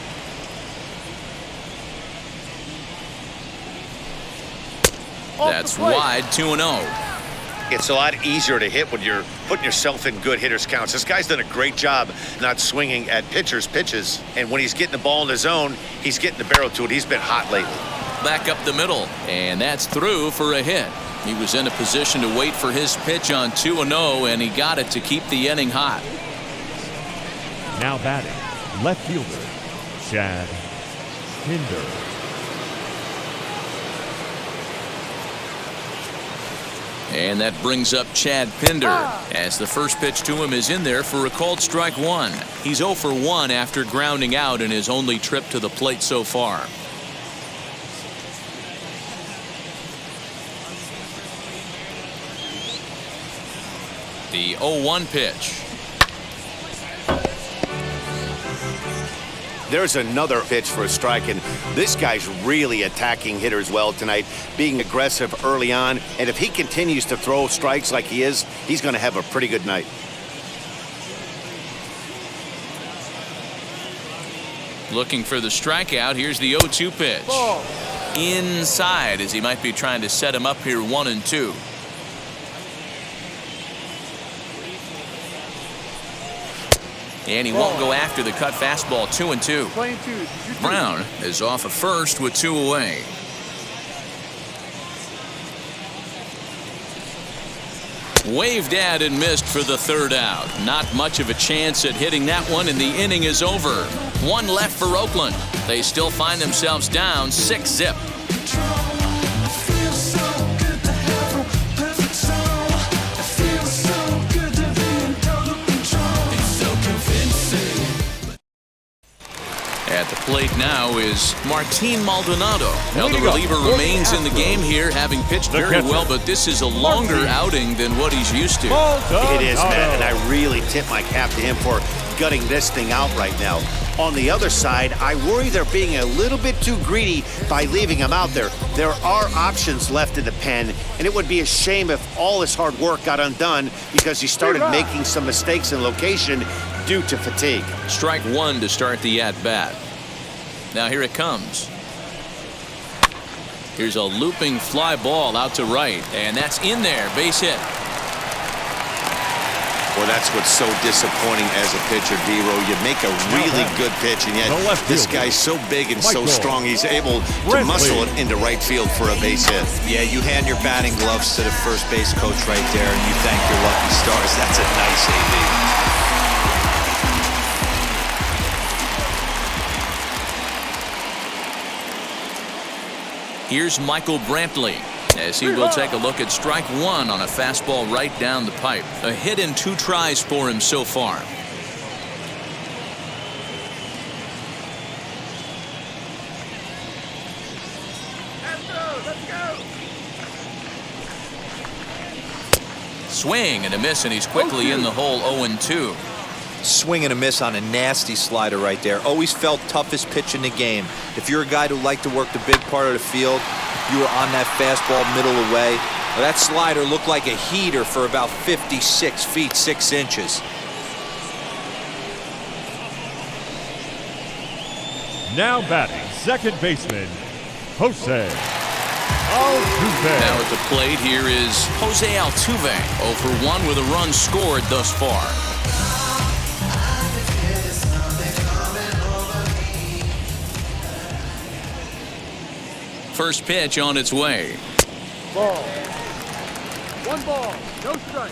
That's wide, 2-0. It's a lot easier to hit when you're putting yourself in good hitters' counts. This guy's done a great job not swinging at pitchers' pitches. And when he's getting the ball in the zone, he's getting the barrel to it. He's been hot lately. back up the middle, and that's through for a hit. He was in a position to wait for his pitch on 2-0, and he got it to keep the inning hot. Now batting, left fielder, Chad Pinder. And that brings up Chad Pinder, as the first pitch to him is in there for a called strike one. He's 0 for 1 after grounding out in his only trip to the plate so far. The 0-1 pitch. There's another pitch for a strike, and this guy's really attacking hitters well tonight, being aggressive early on. And if he continues to throw strikes like he is, he's going to have a pretty good night. Looking for the strikeout. Here's the 0-2 pitch. Ball. Inside, as he might be trying to set him up here 1-2. And he won't go after the cut fastball. 2-2. Playing two. Brown is off of first with 2 away. Waved at and missed for the third out. Not much of a chance at hitting that one, and the inning is over. 1 left for Oakland. They still find themselves down 6-0. At the plate now is Martin Maldonado. Now the reliever remains in the game here, having pitched very well, but this is a longer outing than what he's used to. It is, Matt, and I really tip my cap to him for gutting this thing out right now. On the other side, I worry they're being a little bit too greedy by leaving him out there. There are options left in the pen, and it would be a shame if all his hard work got undone because he started making some mistakes in location due to fatigue. Strike one to start the at-bat. Now here it comes. Here's a looping fly ball out to right, and that's in there. Base hit. Well, that's what's so disappointing as a pitcher, D-Row. You make a really good pitch, and yet this guy's so big and so strong, he's able to muscle it into right field for a base hit. Yeah, you hand your batting gloves to the first base coach right there, and you thank your lucky stars. That's a nice AB. Here's Michael Brantley, as he will take a look at strike one on a fastball right down the pipe. A hit in 2 tries for him so far. Astros, let's go. Swing and a miss, and he's quickly in the hole. 0-2. Swing and a miss on a nasty slider right there. Always felt toughest pitch in the game. If you're a guy who liked to work the big part of the field, you were on that fastball middle away. Well, that slider looked like a heater for about 56 feet 6 inches. Now batting, second baseman, Jose Altuve. Now at the plate, here is Jose Altuve. 0 for 1 with a run scored thus far. First pitch on its way. Ball. 1 ball, no strike.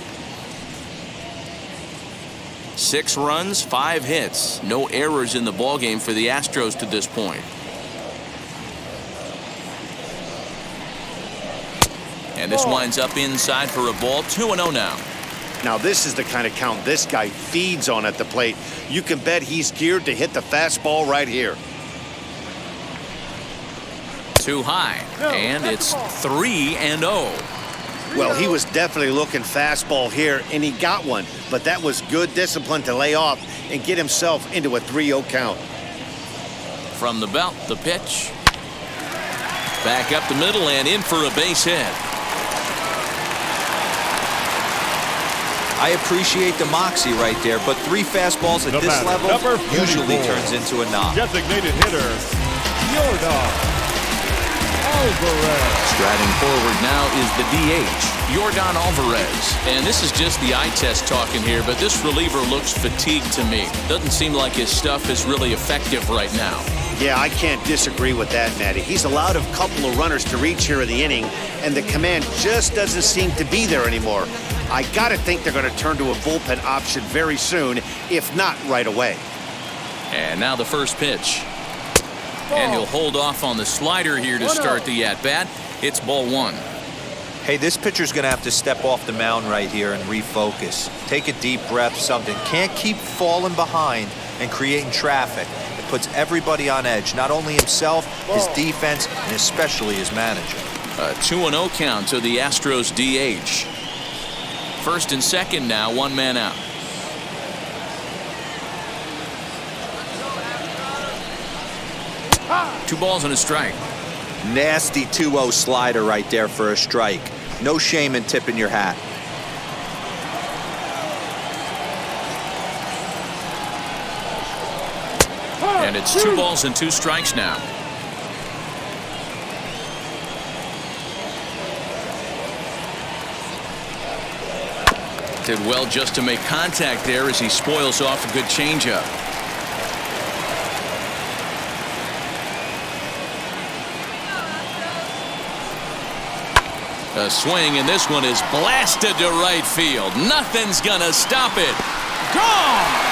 6 runs, 5 hits. No errors in the ballgame for the Astros to this point. And this winds up inside for a ball. 2-0 now. Now, this is the kind of count this guy feeds on at the plate. You can bet he's geared to hit the fastball right here. Too high, and it's 3-0. Well, he was definitely looking fastball here, and he got one. But that was good discipline to lay off and get himself into a 3-0 count. From the belt, the pitch. Back up the middle and in for a base hit. I appreciate the moxie right there, but 3 fastballs at this level usually turns into a knock. Designated hitter, Yordan Alvarez. Striding forward now is the DH, Yordan Alvarez. And this is just the eye test talking here, but this reliever looks fatigued to me. Doesn't seem like his stuff is really effective right now. Yeah, I can't disagree with that, Matty. He's allowed a couple of runners to reach here in the inning, and the command just doesn't seem to be there anymore. I got to think they're going to turn to a bullpen option very soon, if not right away. And now the first pitch. And he'll hold off on the slider here to start the at-bat. It's ball one. Hey, this pitcher's going to have to step off the mound right here and refocus. Take a deep breath, something. Can't keep falling behind and creating traffic. It puts everybody on edge, not only himself, his defense, and especially his manager. A 2-0 count to the Astros DH. First and second now, one man out. Two balls and a strike. Nasty 2-0 slider right there for a strike. No shame in tipping your hat. And it's 2 balls and 2 strikes now. Did well just to make contact there as he spoils off a good changeup. A swing, and this one is blasted to right field. Nothing's gonna stop it. Gone!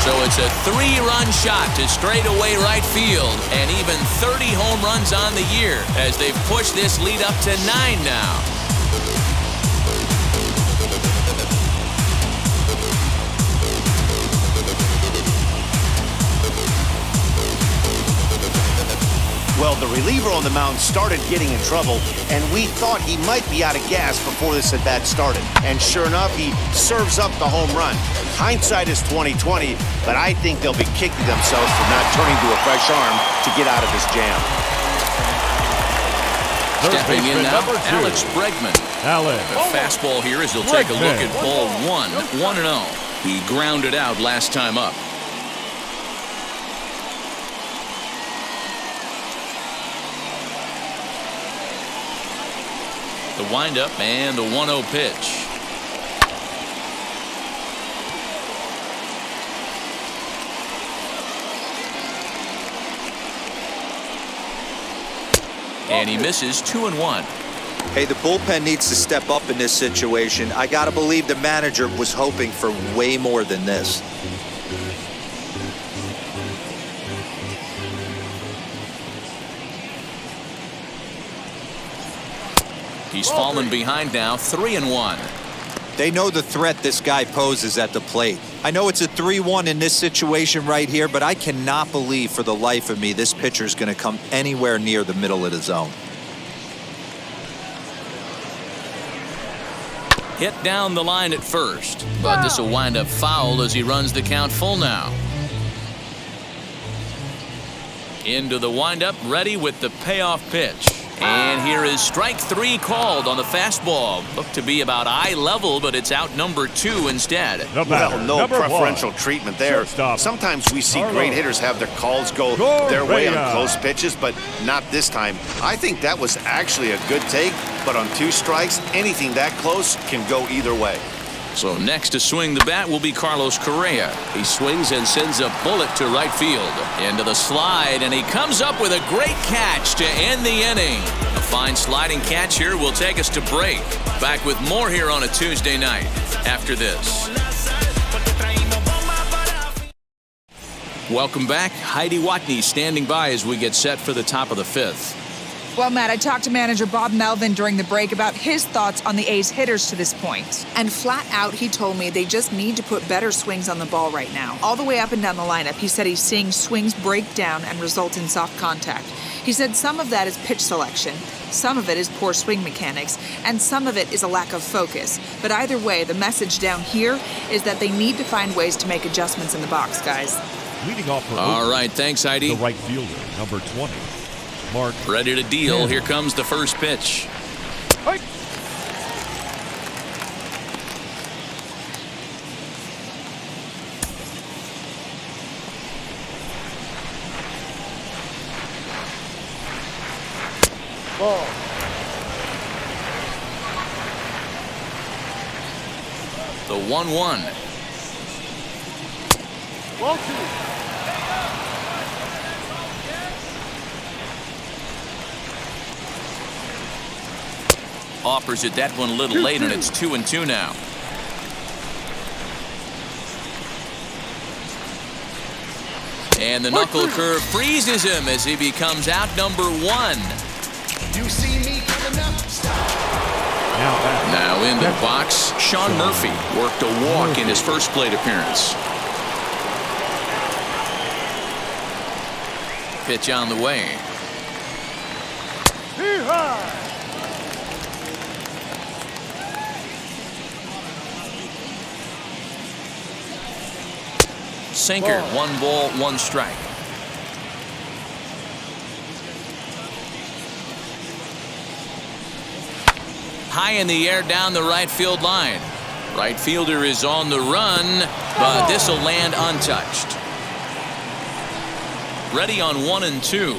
So it's a 3-run shot to straightaway right field, and even 30 home runs on the year as they've pushed this lead up to 9 now. Well, the reliever on the mound started getting in trouble, and we thought he might be out of gas before this at-bat started. And sure enough, he serves up the home run. Hindsight is 20/20, but I think they'll be kicking themselves for not turning to a fresh arm to get out of this jam. Stepping in now, Alex Bregman. A fastball here as he'll take a look at ball 1, 1-0. He grounded out last time up. The windup and the 1-0 pitch. And he misses 2-1. Hey, the bullpen needs to step up in this situation. I gotta believe the manager was hoping for way more than this. He's fallen behind now, 3-1. They know the threat this guy poses at the plate. I know it's a 3-1 in this situation right here, but I cannot believe for the life of me this pitcher's going to come anywhere near the middle of the zone. Hit down the line at first, but this will wind up foul as he runs the count full now. Into the windup, ready with the payoff pitch. And here is strike 3 called on the fastball. Looked to be about eye level, but it's out number 2 instead. Well, no preferential treatment there. Sometimes we see great hitters have their calls go their way on close pitches, but not this time. I think that was actually a good take, but on 2 strikes, anything that close can go either way. So next to swing the bat will be Carlos Correa. He swings and sends a bullet to right field. Into the slide, and he comes up with a great catch to end the inning. A fine sliding catch here will take us to break. Back with more here on a Tuesday night after this. Welcome back. Heidi Watney standing by as we get set for the top of the 5th. Well, Matt, I talked to manager Bob Melvin during the break about his thoughts on the A's hitters to this point. And flat out, he told me they just need to put better swings on the ball right now. All the way up and down the lineup, he said he's seeing swings break down and result in soft contact. He said some of that is pitch selection, some of it is poor swing mechanics, and some of it is a lack of focus. But either way, the message down here is that they need to find ways to make adjustments in the box, guys. Leading off for all right, thanks, Heidi. The right fielder, number 20. Mark. Ready to deal. Here comes the first pitch. Hey. Ball. The 1-1. Ball 2. Offers it that one a little late, and it's 2-2 now. And the knuckle curve freezes him as he becomes out number 1. You see me coming up? Now in the box, Sean Murphy worked a walk in his first plate appearance. Pitch on the way. Sinker, 1 ball, 1 strike. High in the air down the right field line. Right fielder is on the run, but this will land untouched. Ready on 1 and 2.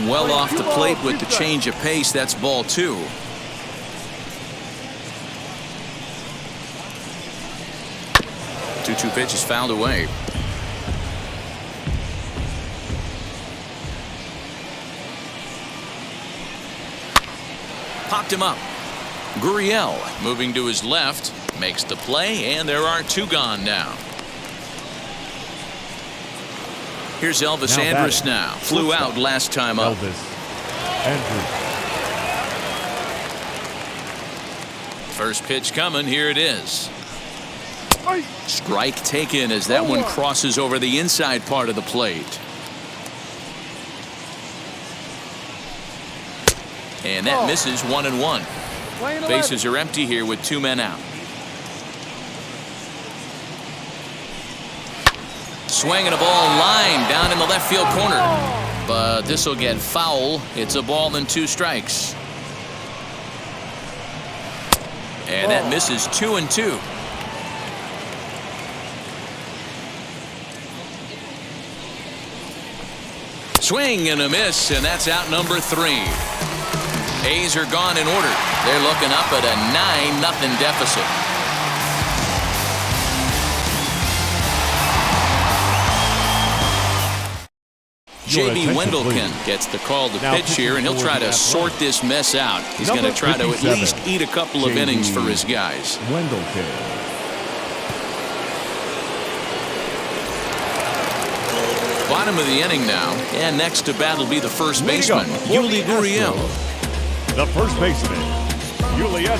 Well off the plate with the change of pace. That's ball 2. Two pitch is fouled away. Popped him up. Gurriel moving to his left, makes the play, and there are 2 gone now. Here's Elvis Andrus now. Flew out last time up. First pitch coming. Here it is. Strike taken as that one crosses over the inside part of the plate. And that misses 1-1. Bases are empty here with 2 men out. Swinging a ball line down in the left field corner. But this will get foul. It's a ball and 2 strikes. And that misses 2-2. Swing and a miss, and that's out number 3. A's are gone in order. They're looking up at a 9-0 deficit. J.B. Wendelken gets the call to pitch here, and he'll try to sort this mess out. He's going to try to at least eat a couple of innings for his guys. Bottom of the inning now, and next to bat will be the first baseman, Yuli Gurriel. The first baseman, Gurriel.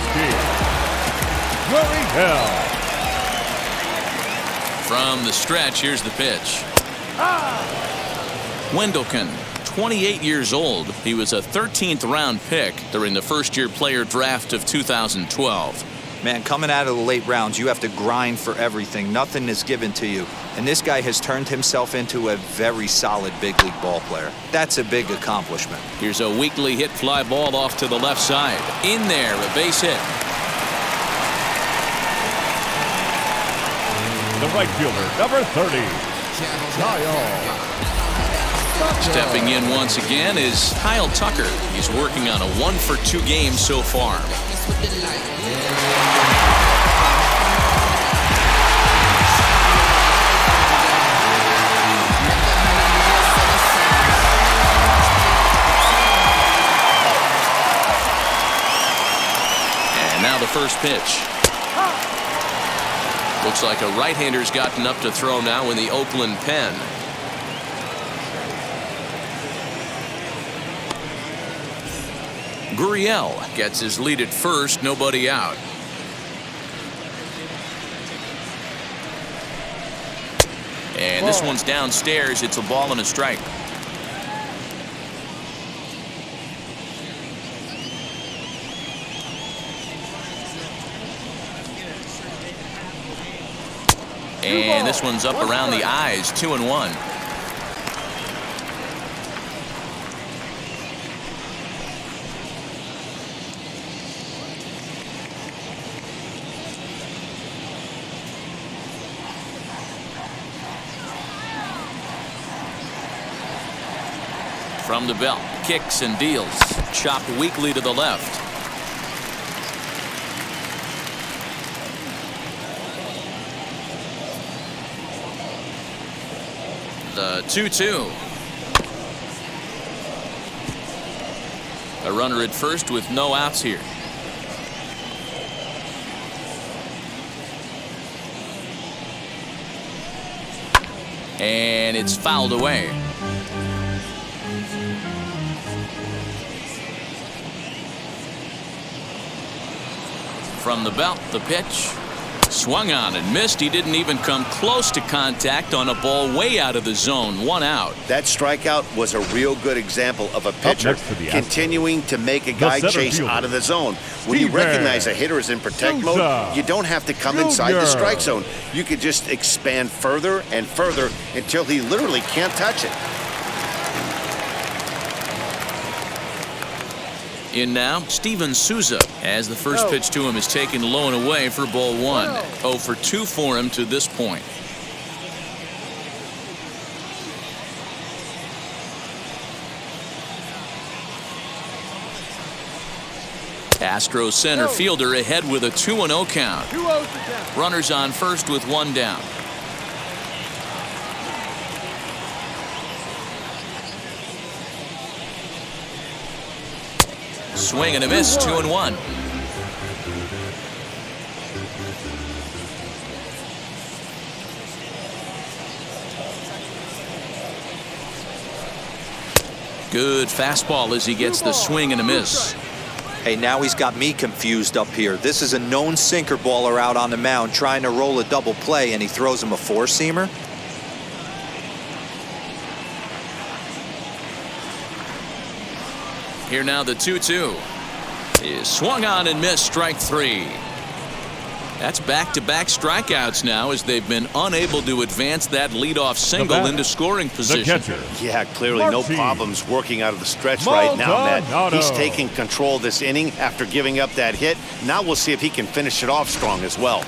From the stretch, here's the pitch. Wendelken, 28 years old. He was a 13th round pick during the first-year player draft of 2012. Man, coming out of the late rounds, you have to grind for everything. Nothing is given to you. And this guy has turned himself into a very solid big league ball player. That's a big accomplishment. Here's a weakly hit fly ball off to the left side. In there, a base hit. The right fielder, number 30. Stepping in once again is Kyle Tucker. He's working on a 1-for-2 game so far. And now the first pitch. Looks like a right-hander's gotten up to throw now in the Oakland pen. Gurriel gets his lead at first, nobody out. And this one's downstairs. It's a ball and a strike. And this one's up around the eyes, 2-1. From the belt, kicks and deals. Chopped weakly to the left. The 2-2. A runner at first with no outs here. And it's fouled away. From the belt, the pitch. Swung on and missed. He didn't even come close to contact on a ball way out of the zone. 1 out. That strikeout was a real good example of a pitcher continuing to make a guy chase out of the zone. When you recognize a hitter is in protect mode, you don't have to come inside the strike zone. You could just expand further and further until he literally can't touch it. In now, Steven Souza, as the first pitch to him is taken low and away for ball 1. 0 for 2 for him to this point. Astros center fielder ahead with a 2-0 count. Runners on first with 1 down. Swing and a miss, 2-1. Good fastball as he gets the swing and a miss. Hey, now he's got me confused up here. This is a known sinker baller out on the mound trying to roll a double play, and he throws him a 4-seamer. Here now the 2-2 is swung on and missed, strike 3. That's back-to-back strikeouts now as they've been unable to advance that leadoff single into scoring position. Yeah, clearly no problems working out of the stretch right now, Matt. He's taking control of this inning after giving up that hit. Now we'll see if he can finish it off strong as well.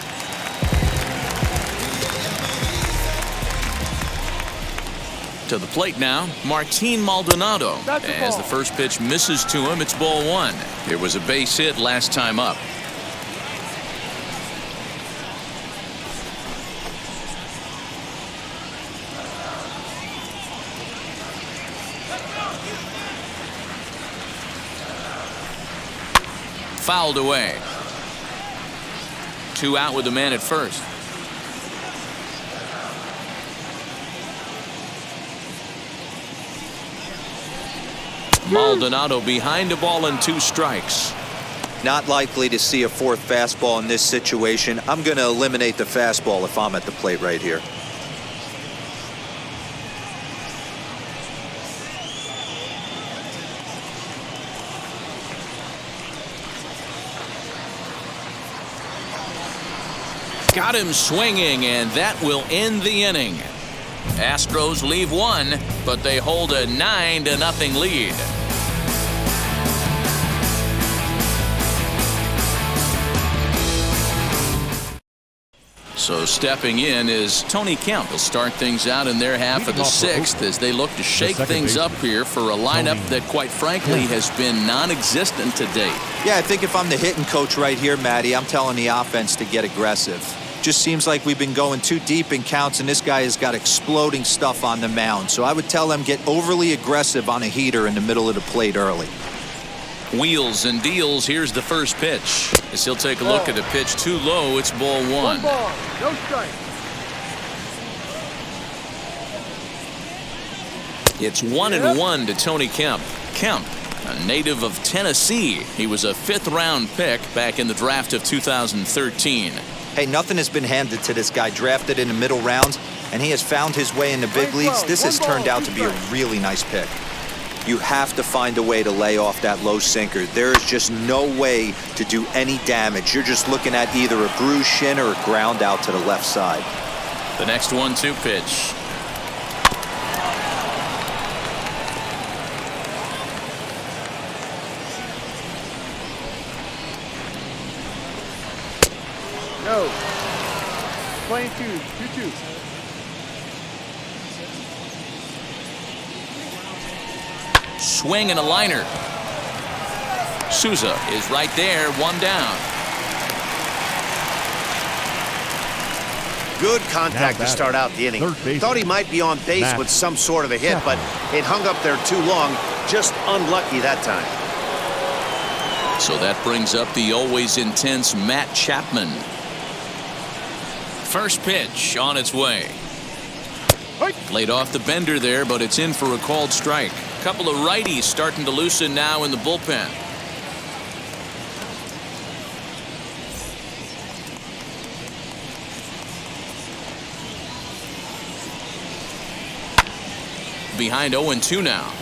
To the plate now, Martin Maldonado. As the first pitch misses to him, it's ball 1. It was a base hit last time up. Fouled away. 2 out with the man at first. Maldonado behind a ball and 2 strikes. Not likely to see a 4th fastball in this situation. I'm going to eliminate the fastball if I'm at the plate right here. Got him swinging, and that will end the inning. Astros leave 1, but they hold a 9-0 lead. So stepping in is Tony Kemp. He'll start things out in their half of the 6th as they look to shake things up here for a lineup that, quite frankly, has been non-existent to date. Yeah, I think if I'm the hitting coach right here, Matty, I'm telling the offense to get aggressive. Just seems like we've been going too deep in counts, and this guy has got exploding stuff on the mound. So I would tell them get overly aggressive on a heater in the middle of the plate early. Wheels and deals. Here's the first pitch. As he'll take a look at a pitch too low, it's ball 1. 1 ball, no strike. It's 1-1 to Tony Kemp. Kemp, a native of Tennessee. He was a 5th-round pick back in the draft of 2013. Hey, nothing has been handed to this guy. Drafted in the middle rounds, and he has found his way in the big leagues. This has turned out to be a really nice pick. You have to find a way to lay off that low sinker. There is just no way to do any damage. You're just looking at either a bruised shin or a ground out to the left side. The next 1-2 pitch. No. Playing 2-2. Swing and a liner. Souza is right there, 1 down. Good contact to Now start out the inning. third baseman, Thought he might be on base Matt with some sort of a hit, but it hung up there too long. Just unlucky that time. So that brings up the always intense Matt Chapman. First pitch on its way. Laid off the bender there, but it's in for a called strike. Couple of righties starting to loosen now in the bullpen. Behind 0-2 now.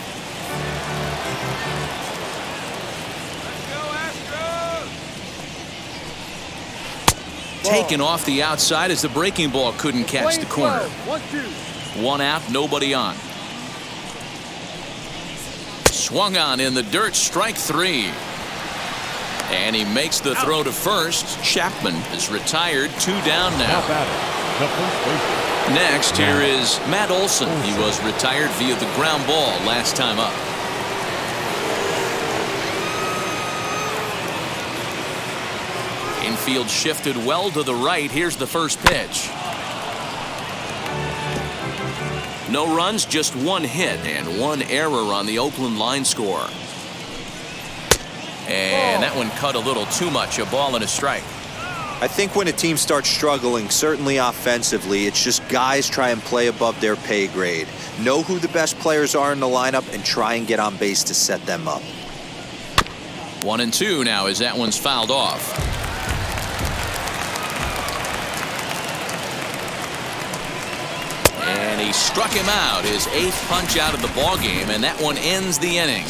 Taken off the outside as the breaking ball couldn't catch the corner. 1-2. One out, nobody on. Swung on in the dirt, strike three. And he makes the throw to first. Chapman is retired, 2 down now. The first baseman. Next, here is Matt Olson. He was retired via the ground ball last time up. Infield shifted well to the right. Here's the first pitch. No runs, just 1 hit and 1 error on the Oakland line score. And that one cut a little too much, a ball and a strike. I think when a team starts struggling, certainly offensively, it's just guys try and play above their pay grade. Know who the best players are in the lineup and try and get on base to set them up. 1-2 now as that one's fouled off. And he struck him out, his 8th punch out of the ball game, and that one ends the inning.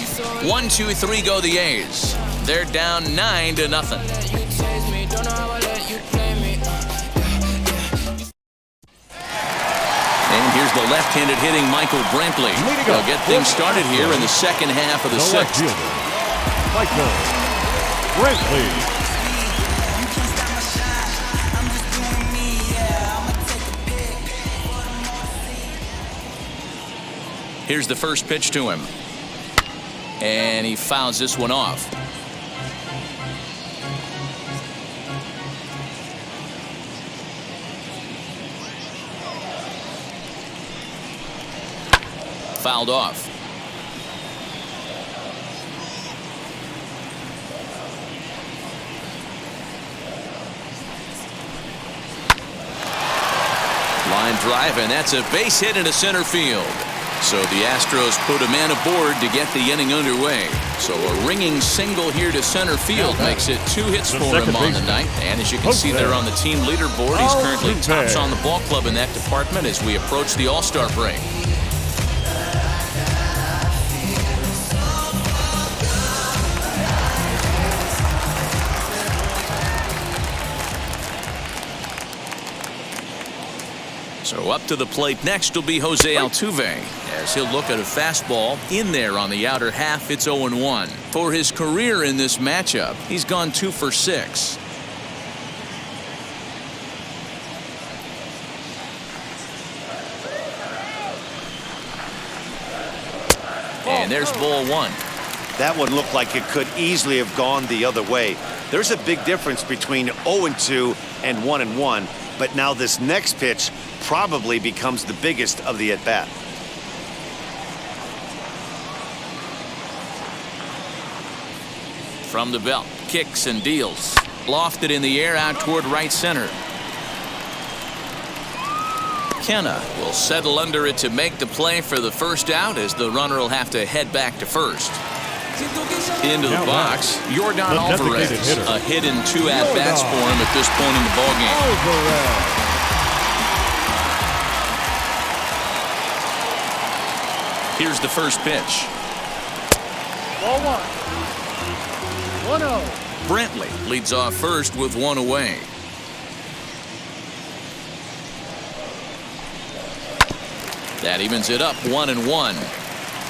1-2-3 go the A's. They're down 9-0. And here's the left-handed hitting Michael Brantley. They'll get things started here in the second half of the 6th. Michael Brantley. Here's the first pitch to him. And he fouls this one off. Fouled off. Line drive, and that's a base hit into center field. So the Astros put a man aboard to get the inning underway. So a ringing single here to center field makes it 2 hits for him on the night. And as you can see there on the team leaderboard, he's currently tops on the ball club in that department as we approach the All-Star break. So up to the plate next will be Jose Altuve as he'll look at a fastball in there on the outer half. It's 0-1. For his career in this matchup, he's gone 2 for 6. And there's ball 1. That one looked like it could easily have gone the other way. There's a big difference between 0-2 and 1-1, but now this next pitch probably becomes the biggest of the at-bat. From the belt, kicks and deals. Lofted in the air out toward right center. Kenna will settle under it to make the play for the first out as the runner will have to head back to first. Into the box, Jordan Alvarez. A hit in 2 at-bats for him at this point in the ballgame. Here's the first pitch. Ball 1. 1-0. Brantley leads off first with 1 away. That evens it up 1-1.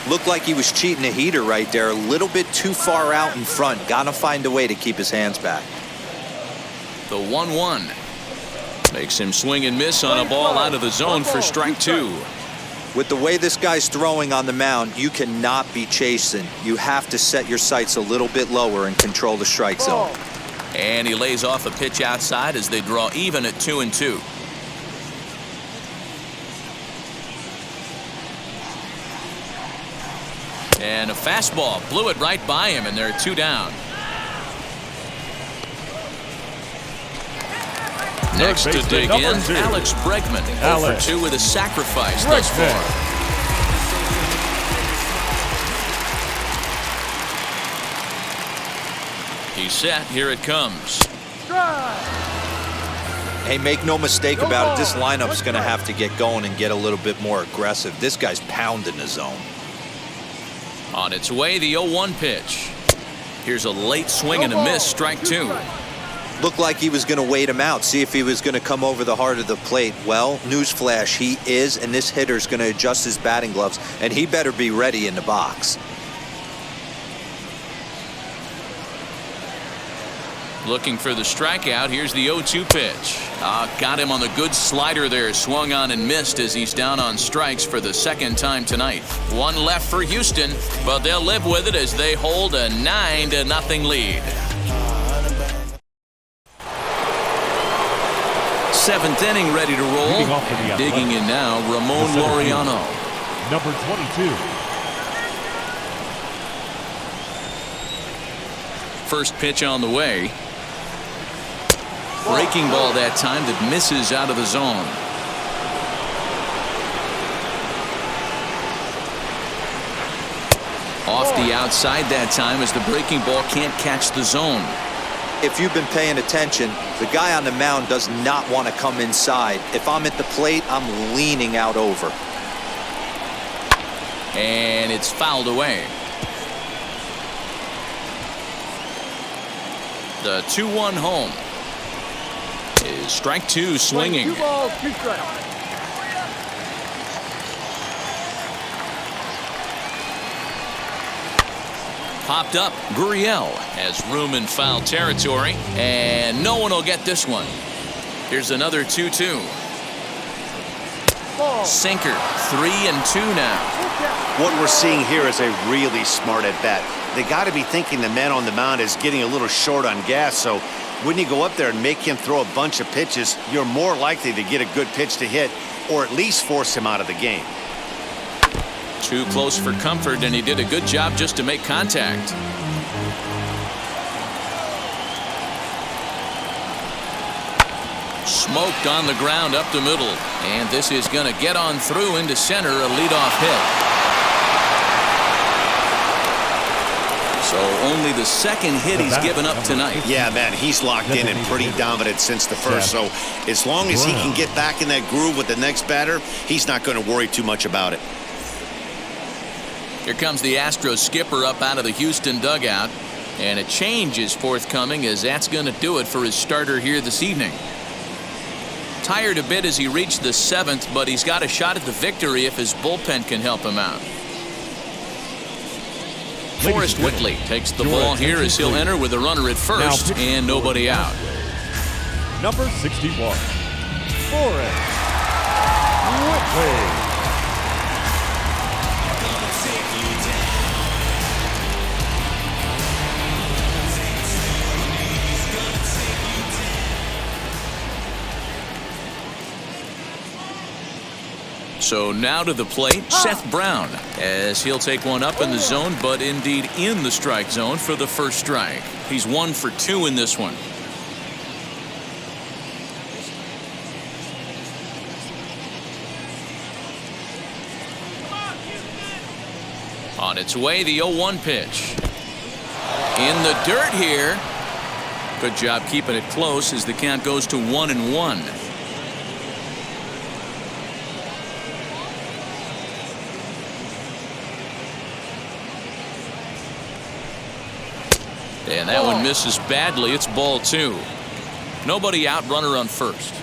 Looked like he was cheating a heater right there. A little bit too far out in front. Gotta find a way to keep his hands back. The 1-1 makes him swing and miss on a ball out of the zone for strike 2. With the way this guy's throwing on the mound, you cannot be chasing. You have to set your sights a little bit lower and control the strike zone. And he lays off a pitch outside as they draw even at 2-2. fastball blew it right by him, and they're 2 down. Next to dig in, Alex Bregman. 0 for 2 with a sacrifice thus far. He's set. Here it comes. Hey, make no mistake about it. This lineup's going to have to get going and get a little bit more aggressive. This guy's pounding the zone. On its way, the 0-1 pitch. Here's a late swing and a miss. Strike 2. Looked like he was going to wait him out, see if he was going to come over the heart of the plate. Well, newsflash, he is, and this hitter's going to adjust his batting gloves, and he better be ready in the box. Looking for the strikeout. Here's the 0-2 pitch. Got him on the good slider there. Swung on and missed as he's down on strikes for the second time tonight. 1 left for Houston, but they'll live with it as they hold a 9-0 lead. 7th inning ready to roll. Digging in now, Ramon Laureano. Number 22. First pitch on the way. Breaking ball that time that misses out of the zone. Off the outside that time as the breaking ball can't catch the zone. If you've been paying attention, the guy on the mound does not want to come inside. If I'm at the plate, I'm leaning out over. And it's fouled away. The 2-1 home is strike 2 swinging. 2 balls, 2 strikes. Popped up. Gurriel has room in foul territory, and no one will get this one. Here's another 2-2. Sinker. 3-2 now. What we're seeing here is a really smart at bat. They got to be thinking the man on the mound is getting a little short on gas, so when you go up there and make him throw a bunch of pitches, you're more likely to get a good pitch to hit or at least force him out of the game. Too close for comfort, and he did a good job just to make contact. Smoked on the ground up the middle, and this is going to get on through into center, a leadoff hit. So only the second hit he's given up tonight. Yeah, man, he's locked in and pretty dominant since the first. So as long as he can get back in that groove with the next batter, he's not going to worry too much about it. Here comes the Astros skipper up out of the Houston dugout, and a change is forthcoming as that's going to do it for his starter here this evening. Tired a bit as he reached the 7th, but he's got a shot at the victory if his bullpen can help him out. Forrest Whitley takes the ball here as he'll enter with a runner at first and nobody out. Number 61, Forrest Whitley. So now to the plate, Seth Brown, as he'll take one up in the zone, but indeed in the strike zone for the first strike. He's 1 for 2 in this one. On its way, the 0-1 pitch. In the dirt here. Good job keeping it close as the count goes to 1-1. And that one misses badly. It's ball 2. Nobody out, runner on first.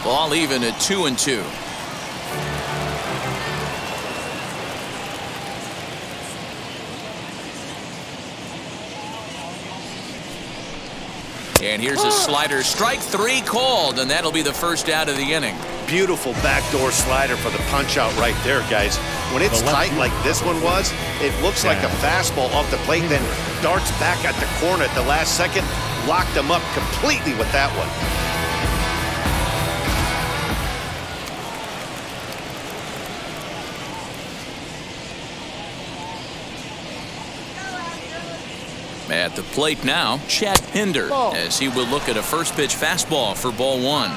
Ball even at 2-2. And here's a slider. Strike 3 called, and that'll be the first out of the inning. Beautiful backdoor slider for the punch out right there, guys. When it's tight like this one was, it looks like a fastball off the plate, then darts back at the corner at the last second. Locked him up completely with that one. At the plate now, Chad Pinder, as he will look at a first pitch fastball for ball one.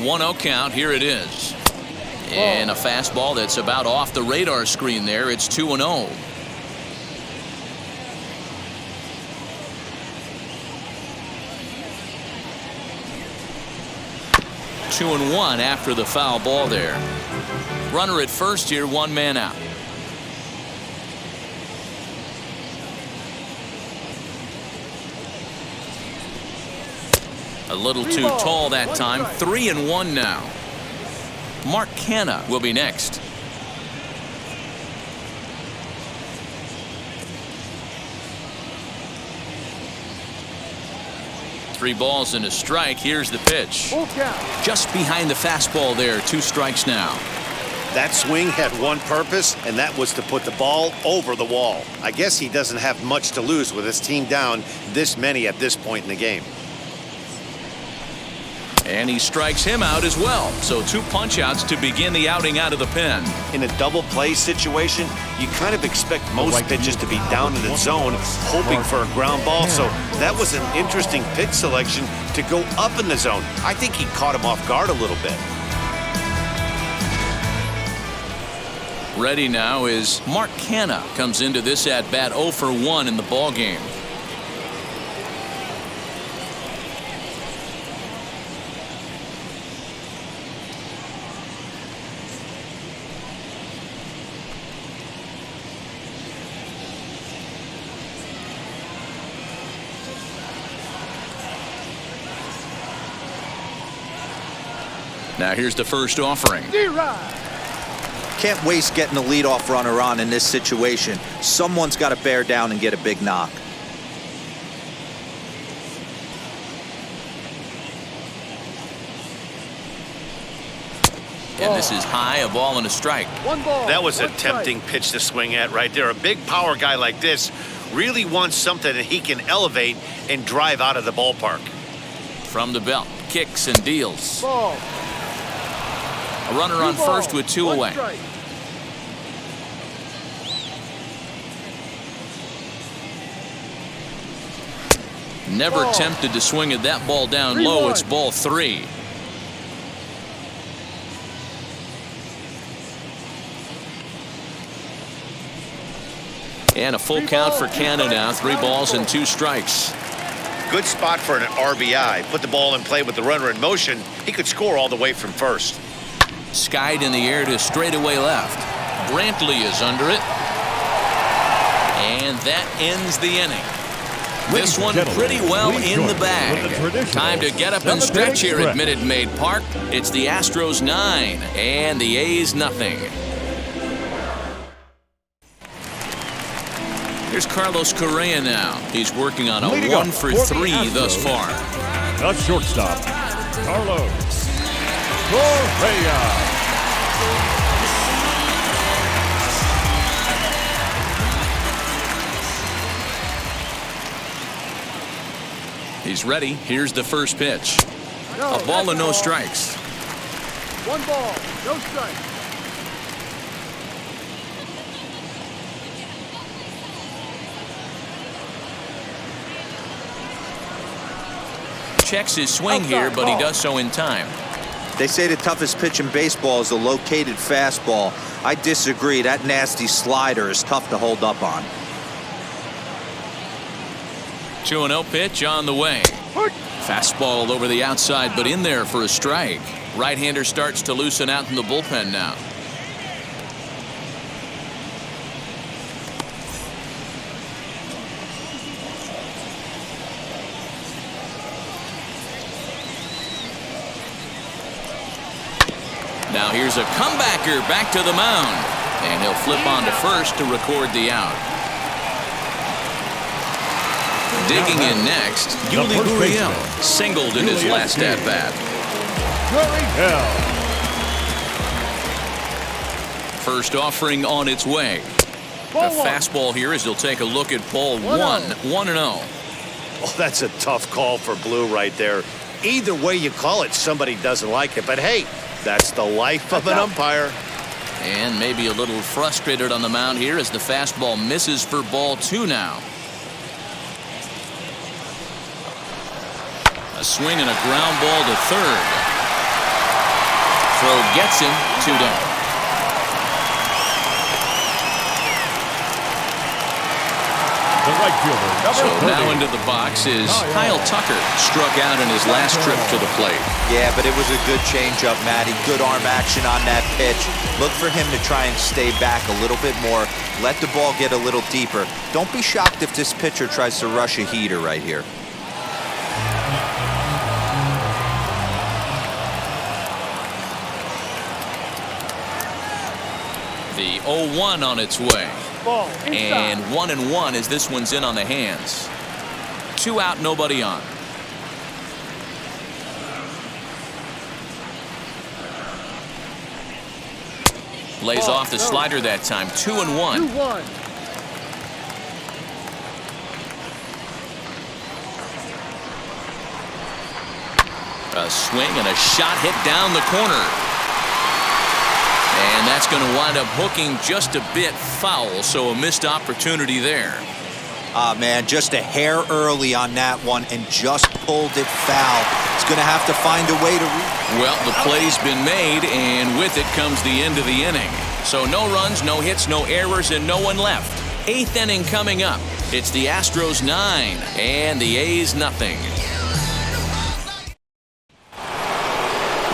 One 0 count. Here it is. And a fastball that's about off the radar screen there. It's 2-0. 2-1 after the foul ball there. Runner at first here, one man out. A little too tall that time. 3-1 now. Mark Canha will be next. Three balls and a strike. Here's the pitch. Just behind the fastball there. 2 strikes now. That swing had one purpose, and that was to put the ball over the wall. I guess he doesn't have much to lose with his team down this many at this point in the game. And he strikes him out as well. So 2 punch-outs to begin the outing out of the pen. In a double play situation, you kind of expect most pitches to be down in the zone, hoping for a ground ball. So that was an interesting pitch selection to go up in the zone. I think he caught him off guard a little bit. Ready now is Mark Canha. Comes into this at-bat 0 for 1 in the ballgame. Now here's the first offering. Can't waste getting the leadoff runner on in this situation. Someone's got to bear down and get a big knock. And this is high, a ball and a strike. That was a tempting pitch to swing at right there. A big power guy like this really wants something that he can elevate and drive out of the ballpark. From the belt, kicks and deals. A runner on first with 2 away. Never tempted to swing at that ball down low. It's ball 3. And a full count for Canha now. 3 balls and 2 strikes. Good spot for an RBI. Put the ball in play with the runner in motion. He could score all the way from first. Skied in the air to straightaway left. Brantley is under it. And that ends the inning. This one pretty well in the bag. Time to get up and stretch here at Minute Maid Park. It's the Astros 9 and the A's nothing. Here's Carlos Correa now. He's working on a 1 for 3 thus far. The shortstop, Carlos Correa. He's ready. Here's the first pitch. A ball and no strikes. 1 ball, no strikes. Checks his swing here, but he does so in time. They say the toughest pitch in baseball is a located fastball. I disagree. That nasty slider is tough to hold up on. 2-0 pitch on the way. Fastball over the outside, but in there for a strike. Right-hander starts to loosen out in the bullpen now. Now here's a comebacker back to the mound. And he'll flip on to first to record the out. Digging in next, Yuli Gurriel singled in his last at-bat. First offering on its way. A fastball here as he'll take a look at ball 1. 1-0. Oh, that's a tough call for Blue right there. Either way you call it, somebody doesn't like it. But hey, that's the life of an umpire. And maybe a little frustrated on the mound here as the fastball misses for ball 2 now. A swing and a ground ball to third. Throw gets him, 2 down. The right fielder, So number 30. now into the box is Kyle Tucker. Struck out in his last trip to the plate. Yeah, but it was a good changeup, Matty. Good arm action on that pitch. Look for him to try and stay back a little bit more. Let the ball get a little deeper. Don't be shocked if this pitcher tries to rush a heater right here. The 0-1 on its way. And 1-1 as this one's in on the hands. 2 out, nobody on. Lays off the slider that time. 2-1. 2-1. A swing and a shot hit down the corner. And that's going to wind up hooking just a bit foul, so a missed opportunity there. Man, just a hair early on that one and just pulled it foul. He's going to have to find a way to Well, the play's been made, and with it comes the end of the inning. So no runs, no hits, no errors, and no one left. 8th inning coming up. It's the Astros 9 and the A's nothing.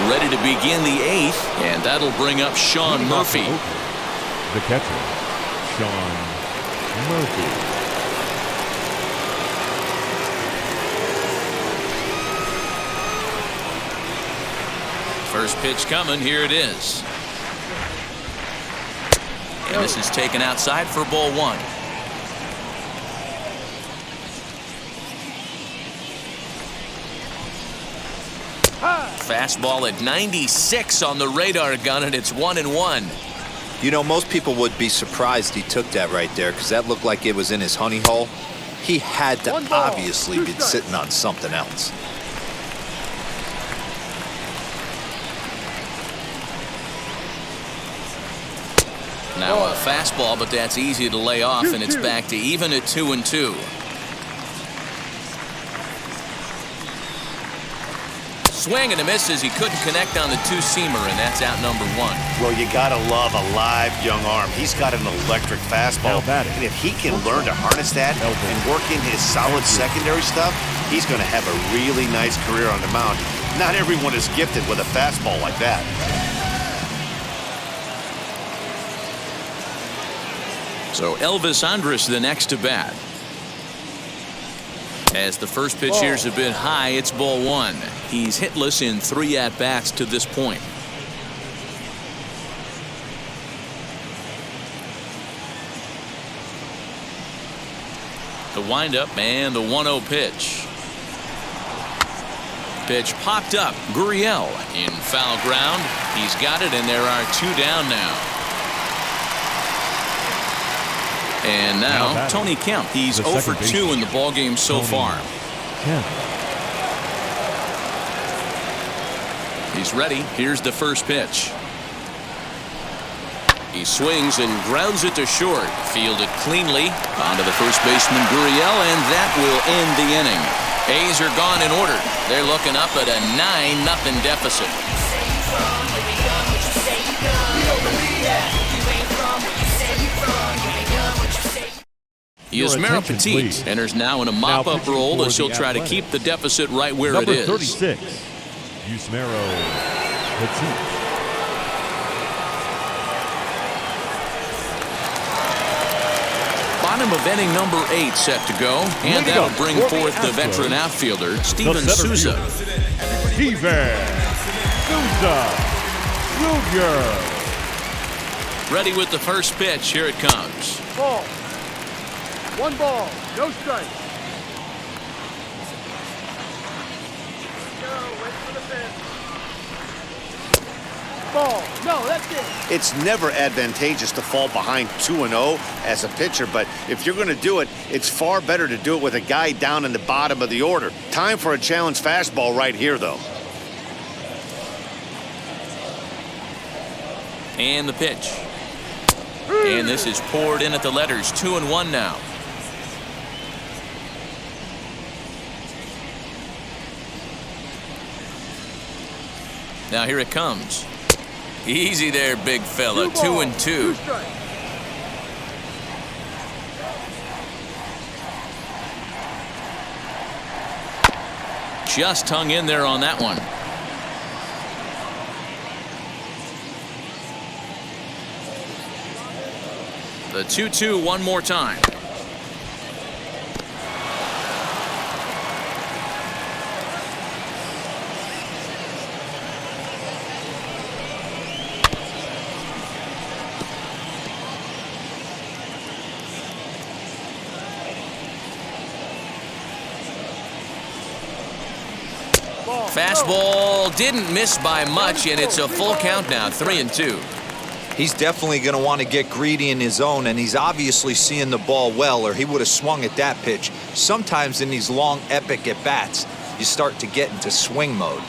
Ready to begin the 8th, and that'll bring up Sean Murphy. The catcher, Sean Murphy. First pitch coming, here it is. And this is taken outside for ball 1. Fastball at 96 on the radar gun, and it's 1-1. You know, most people would be surprised he took that right there because that looked like it was in his honey hole. He had to obviously be sitting on something else. Now a fastball, but that's easy to lay off, and it's back to even at 2-2. Swing and a miss as he couldn't connect on the two-seamer, and that's out number 1. Well, you gotta love a live young arm. He's got an electric fastball, and if he can learn to harness that and work in his solid secondary stuff, he's gonna have a really nice career on the mound. Not everyone is gifted with a fastball like that. So Elvis Andrus the next to bat. As the first pitch here's a bit high, it's ball 1. He's hitless in 3 at-bats to this point. The windup and the 1-0 pitch. Pitch popped up. Gurriel in foul ground. He's got it, and there are 2 down now. And now Tony Kemp. He's 0 for 2 in the ballgame so far. He's ready. Here's the first pitch. He swings and grounds it to short. Fielded cleanly onto the first baseman Gurriel, and that will end the inning. A's are gone in order. They're looking up at a 9-0 deficit. Yusmeiro Petit enters now in a mop-up role as he'll try to keep the deficit right where it is. Number 36, Yusmeiro Petit. Bottom of inning number 8 set to go, and that'll bring forth the veteran outfielder, Steven Souza. Steven Souza Jr. Ready with the first pitch. Here it comes. Ball. 1 ball, no strike. Wait for the pitch. Ball. No, that's it. It's never advantageous to fall behind 2-0 as a pitcher, but if you're going to do it, it's far better to do it with a guy down in the bottom of the order. Time for a challenge fastball right here, though. And the pitch. And this is poured in at the letters. 2-1 now. Now here it comes. Easy there, big fella. 2-2. Just hung in there on that one. The 2-2 one more time. Fastball didn't miss by much, and it's a full count now, 3-2. He's definitely going to want to get greedy in his zone, and he's obviously seeing the ball well, or he would have swung at that pitch. Sometimes in these long, epic at-bats, you start to get into swing mode.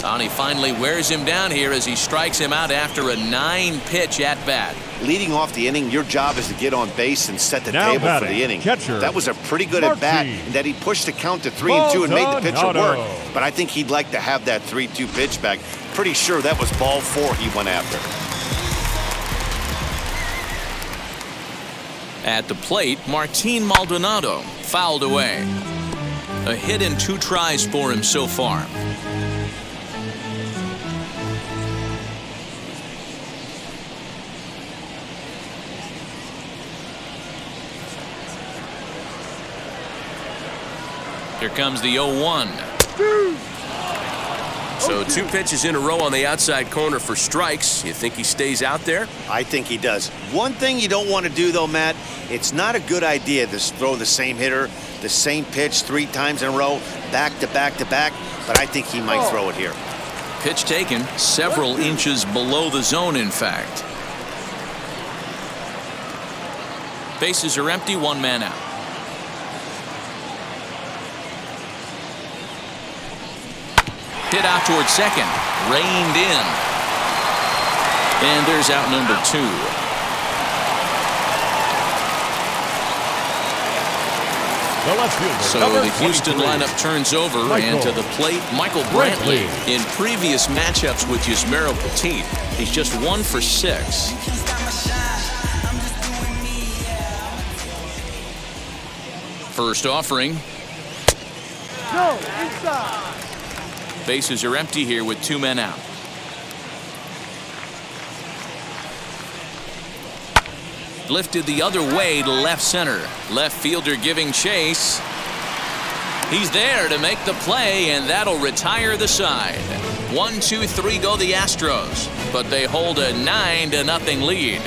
And he finally wears him down here as he strikes him out after a 9-pitch at-bat. Leading off the inning, your job is to get on base and set the Now table batting, for the inning. catcher, That was a pretty good at-bat, and that he pushed the count to 3-2 and made the pitcher Maldonado. work. But I think he'd like to have that 3-2 pitch back. Pretty sure that was ball 4 he went after. At the plate, Martin Maldonado fouled away. A hit and 2 tries for him so far. Here comes the 0-1. So 2 pitches in a row on the outside corner for strikes. You think he stays out there? I think he does. One thing you don't want to do, though, Matt, it's not a good idea to throw the same hitter, the same pitch 3 times in a row, back to back to back, but I think he might throw it here. Pitch taken several inches below the zone, in fact. Bases are empty, 1 man out. Hit out towards second, reined in. And there's out number 2. The left fielder, So number the Houston 23, lineup turns over, and to the plate, Michael Brantley. In previous matchups with Yusmeiro Petit, he's just 1 for 6. First offering. No, inside. Bases are empty here with 2 men out. Lifted the other way to left center. Left fielder giving chase. He's there to make the play, and that'll retire the side. 1, 2, 3 go the Astros, but they hold a 9-0 lead.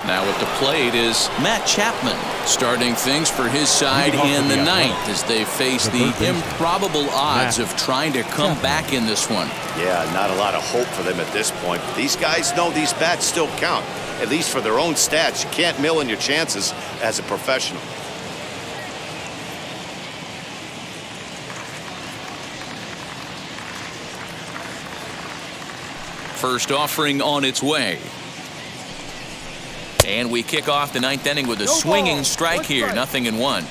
Now at the plate is Matt Chapman, starting things for his side in the 9th as they face the improbable odds of trying to come back in this one. Yeah, not a lot of hope for them at this point. These guys know these bats still count, at least for their own stats. You can't mill in your chances as a professional. First offering on its way. And we kick off the 9th inning with a swinging strike here, 0-1.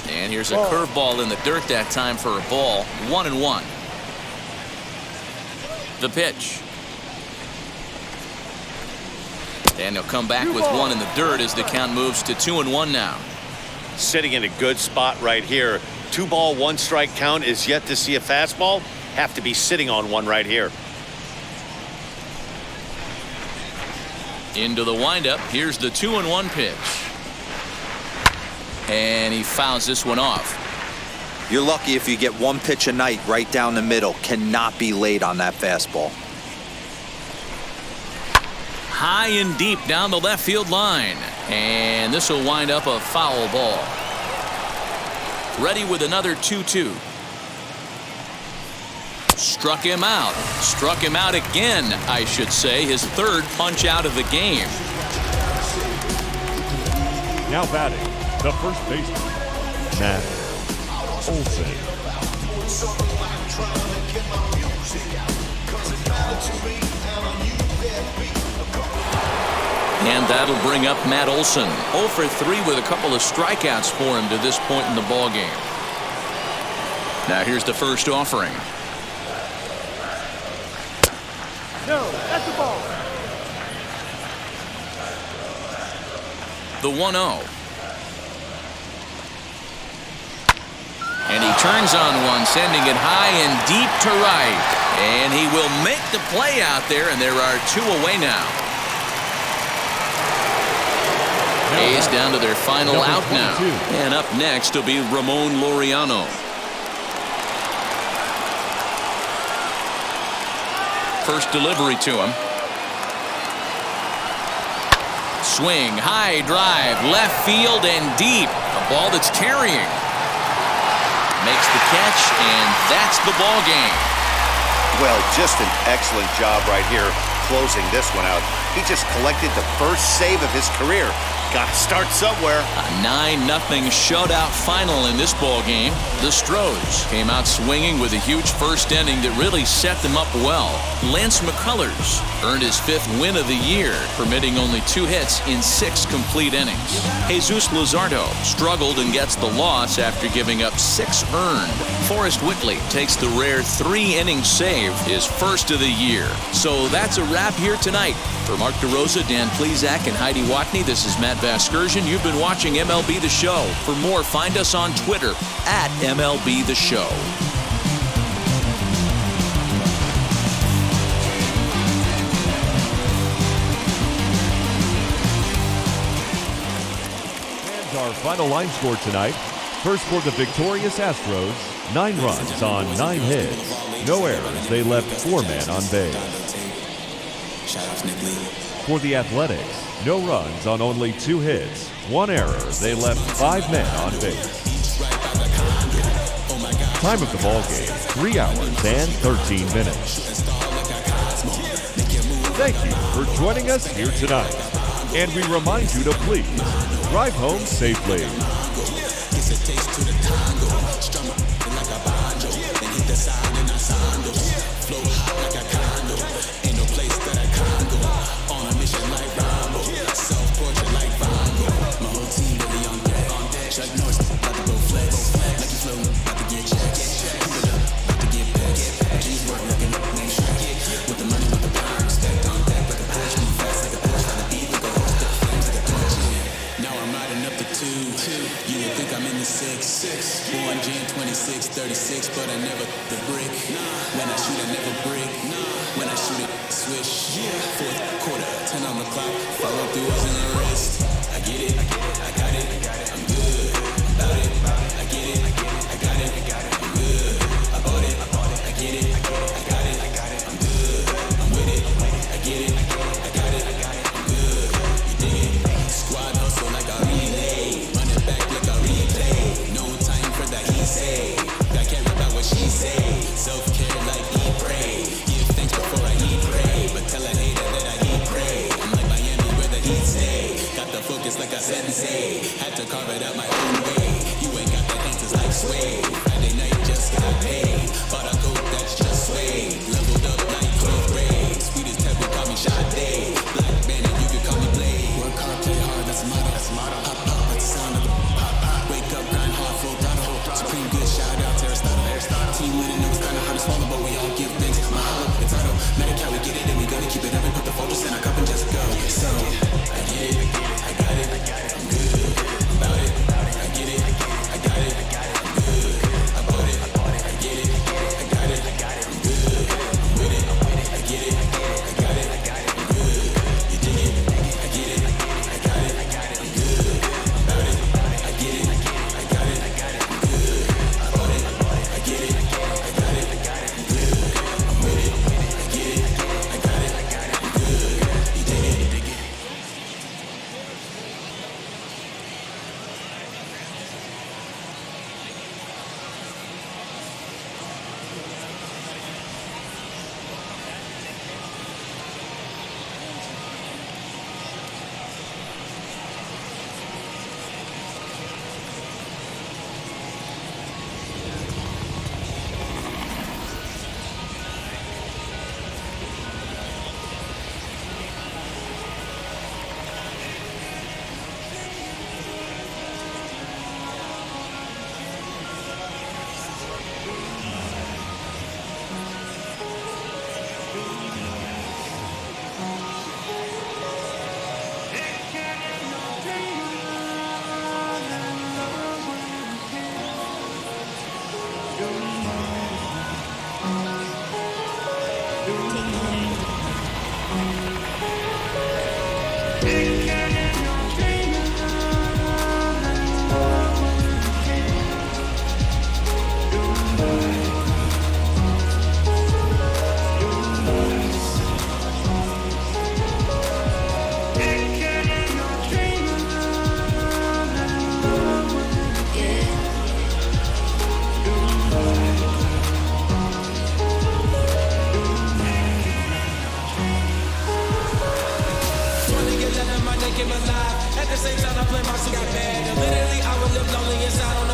And here's a curveball in the dirt that time for a ball, 1-1. The pitch. And he'll come back with 1 in the dirt as the count moves to 2-1 now. Sitting in a good spot right here. 2-ball, 1-strike count is yet to see a fastball. Have to be sitting on 1 right here. Into the windup. Here's the 2-1 pitch. And he fouls this one off. You're lucky if you get 1 pitch a night right down the middle. Cannot be late on that fastball. high and deep down the left field line. And this will wind up a foul ball. Ready with another 2-2. Struck him out. Struck him out again, I should say. His third punch out of the game. Now batting, the first baseman, Matt Olson. And that'll bring up Matt Olson. 0 for 3 with a couple of strikeouts for him to this point in the ballgame. Now here's the first offering. No, that's the ball. The 1-0. And he turns on one, sending it high and deep to right. And he will make the play out there, and there are 2 away now. A's down to their final out now. And up next will be Ramon Laureano. First delivery to him. Swing, high drive, left field and deep. A ball that's carrying. Makes the catch, and that's the ball game. Well, just an excellent job right here closing this one out. He just collected the first save of his career. Got to start somewhere. A 9-0 shutout final in this ball game. The Astros came out swinging with a huge first inning that really set them up well. Lance McCullers earned his 5th win of the year, permitting only 2 hits in 6 complete innings. Jesus Luzardo struggled and gets the loss after giving up 6 earned. Forrest Whitley takes the rare 3-inning save, his first of the year. So that's a wrap here tonight. For Mark DeRosa, Dan Plesac, and Heidi Watney, this is Matt Vasgersian. You've been watching MLB The Show. For more, find us on Twitter at MLB The Show. And our final line score tonight. First for the victorious Astros, 9 runs on 9 hits. No errors. They left 4 men on base. For the Athletics, no runs on only 2 hits. 1 error. They left 5 men on base. Time of the ball game, 3 hours and 13 minutes. Thank you for joining us here tonight. And we remind you to please drive home safely. Born Jan 26, 36, but I never the brick. When I shoot, I never break. When I shoot it, swish. 4th quarter, 10 on the clock. Follow through in the wrist. I get it, I got it, I'm good about it. I get it, I got it, I'm good. I bought it, I get it, I got it, I'm good. I'm with it, I get it, I got it, I'm good. You dig it? Squad hustle like a relay. Run it back like a replay. No time for that he say. I can't about what she say. Self-care like eat, pray. Give thanks before I eat, pray. But tell a hater that I eat, pray. I'm like Miami where the heat stay. Got the focus like a sensei. Had to carve it out my own way. You ain't got the answers like sway. Friday night just got paid. Bought a coat that's just sway. Leveled up like 12th grade. Sweet as Ted would call me Sade. Black Bandit, you could call me Blade. Work hard, play hard, that's a motto. Pop, pop, that's the sound of the pop, pop. Wake up, grind hard, full throttle. Supreme good, shout out to Aristotle. Team winning, it was kinda hard to swallow, but we all give thanks. My hollow, it's auto. Medical, we get it, and we gotta keep it up and put the focus in our cup and just go. So, I get it, I got it, I'm good about it. I get it, I got it, I'm good. I bought it, I get it.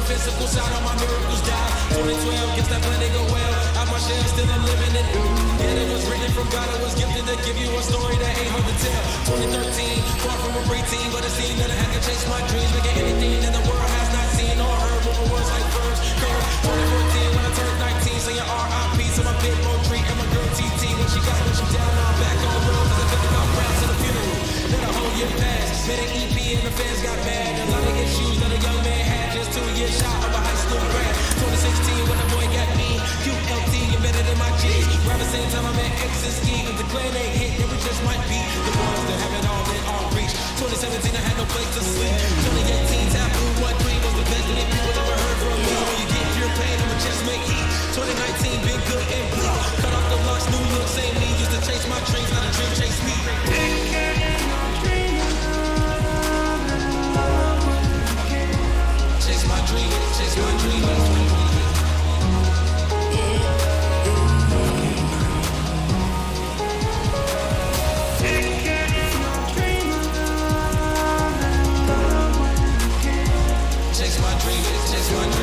Physical side on my miracles die. 2012 gets that blending go well. Out my shell, still I'm living it. Yeah, it was written from God. I was gifted to give you a story that ain't hard to tell. 2013, far from a preteen, but it seemed that I had to chase my dreams, making anything that the world has not seen or heard. Moving words like birds, curve. 2014 when I turned 19, saying R.I.P. to my big bro tree and my girl TT when she got when she down now I'm back on the road. Cause I took about rounds to the funeral. Then a whole year passed. Made an EP and the fans got mad. A lot of issues that a young man had. Just 2 years shy of a high school grad. 2016 when the boy got me. QLT, you better than my G's. Around the same time I met X and Ski. If the clan ain't hit, then we just might be the ones that have it all in our reach. 2017 I had no place to sleep. 2018 taboo, what dream was the best that people ever heard from me. When you get your pain, I'ma just make heat. 2019 been good and blue. Cut off the locks, new look, same me. Used to chase my dreams, now the dream chase me. Chase my dream, chase my dream. Chase my dream, chase my dream.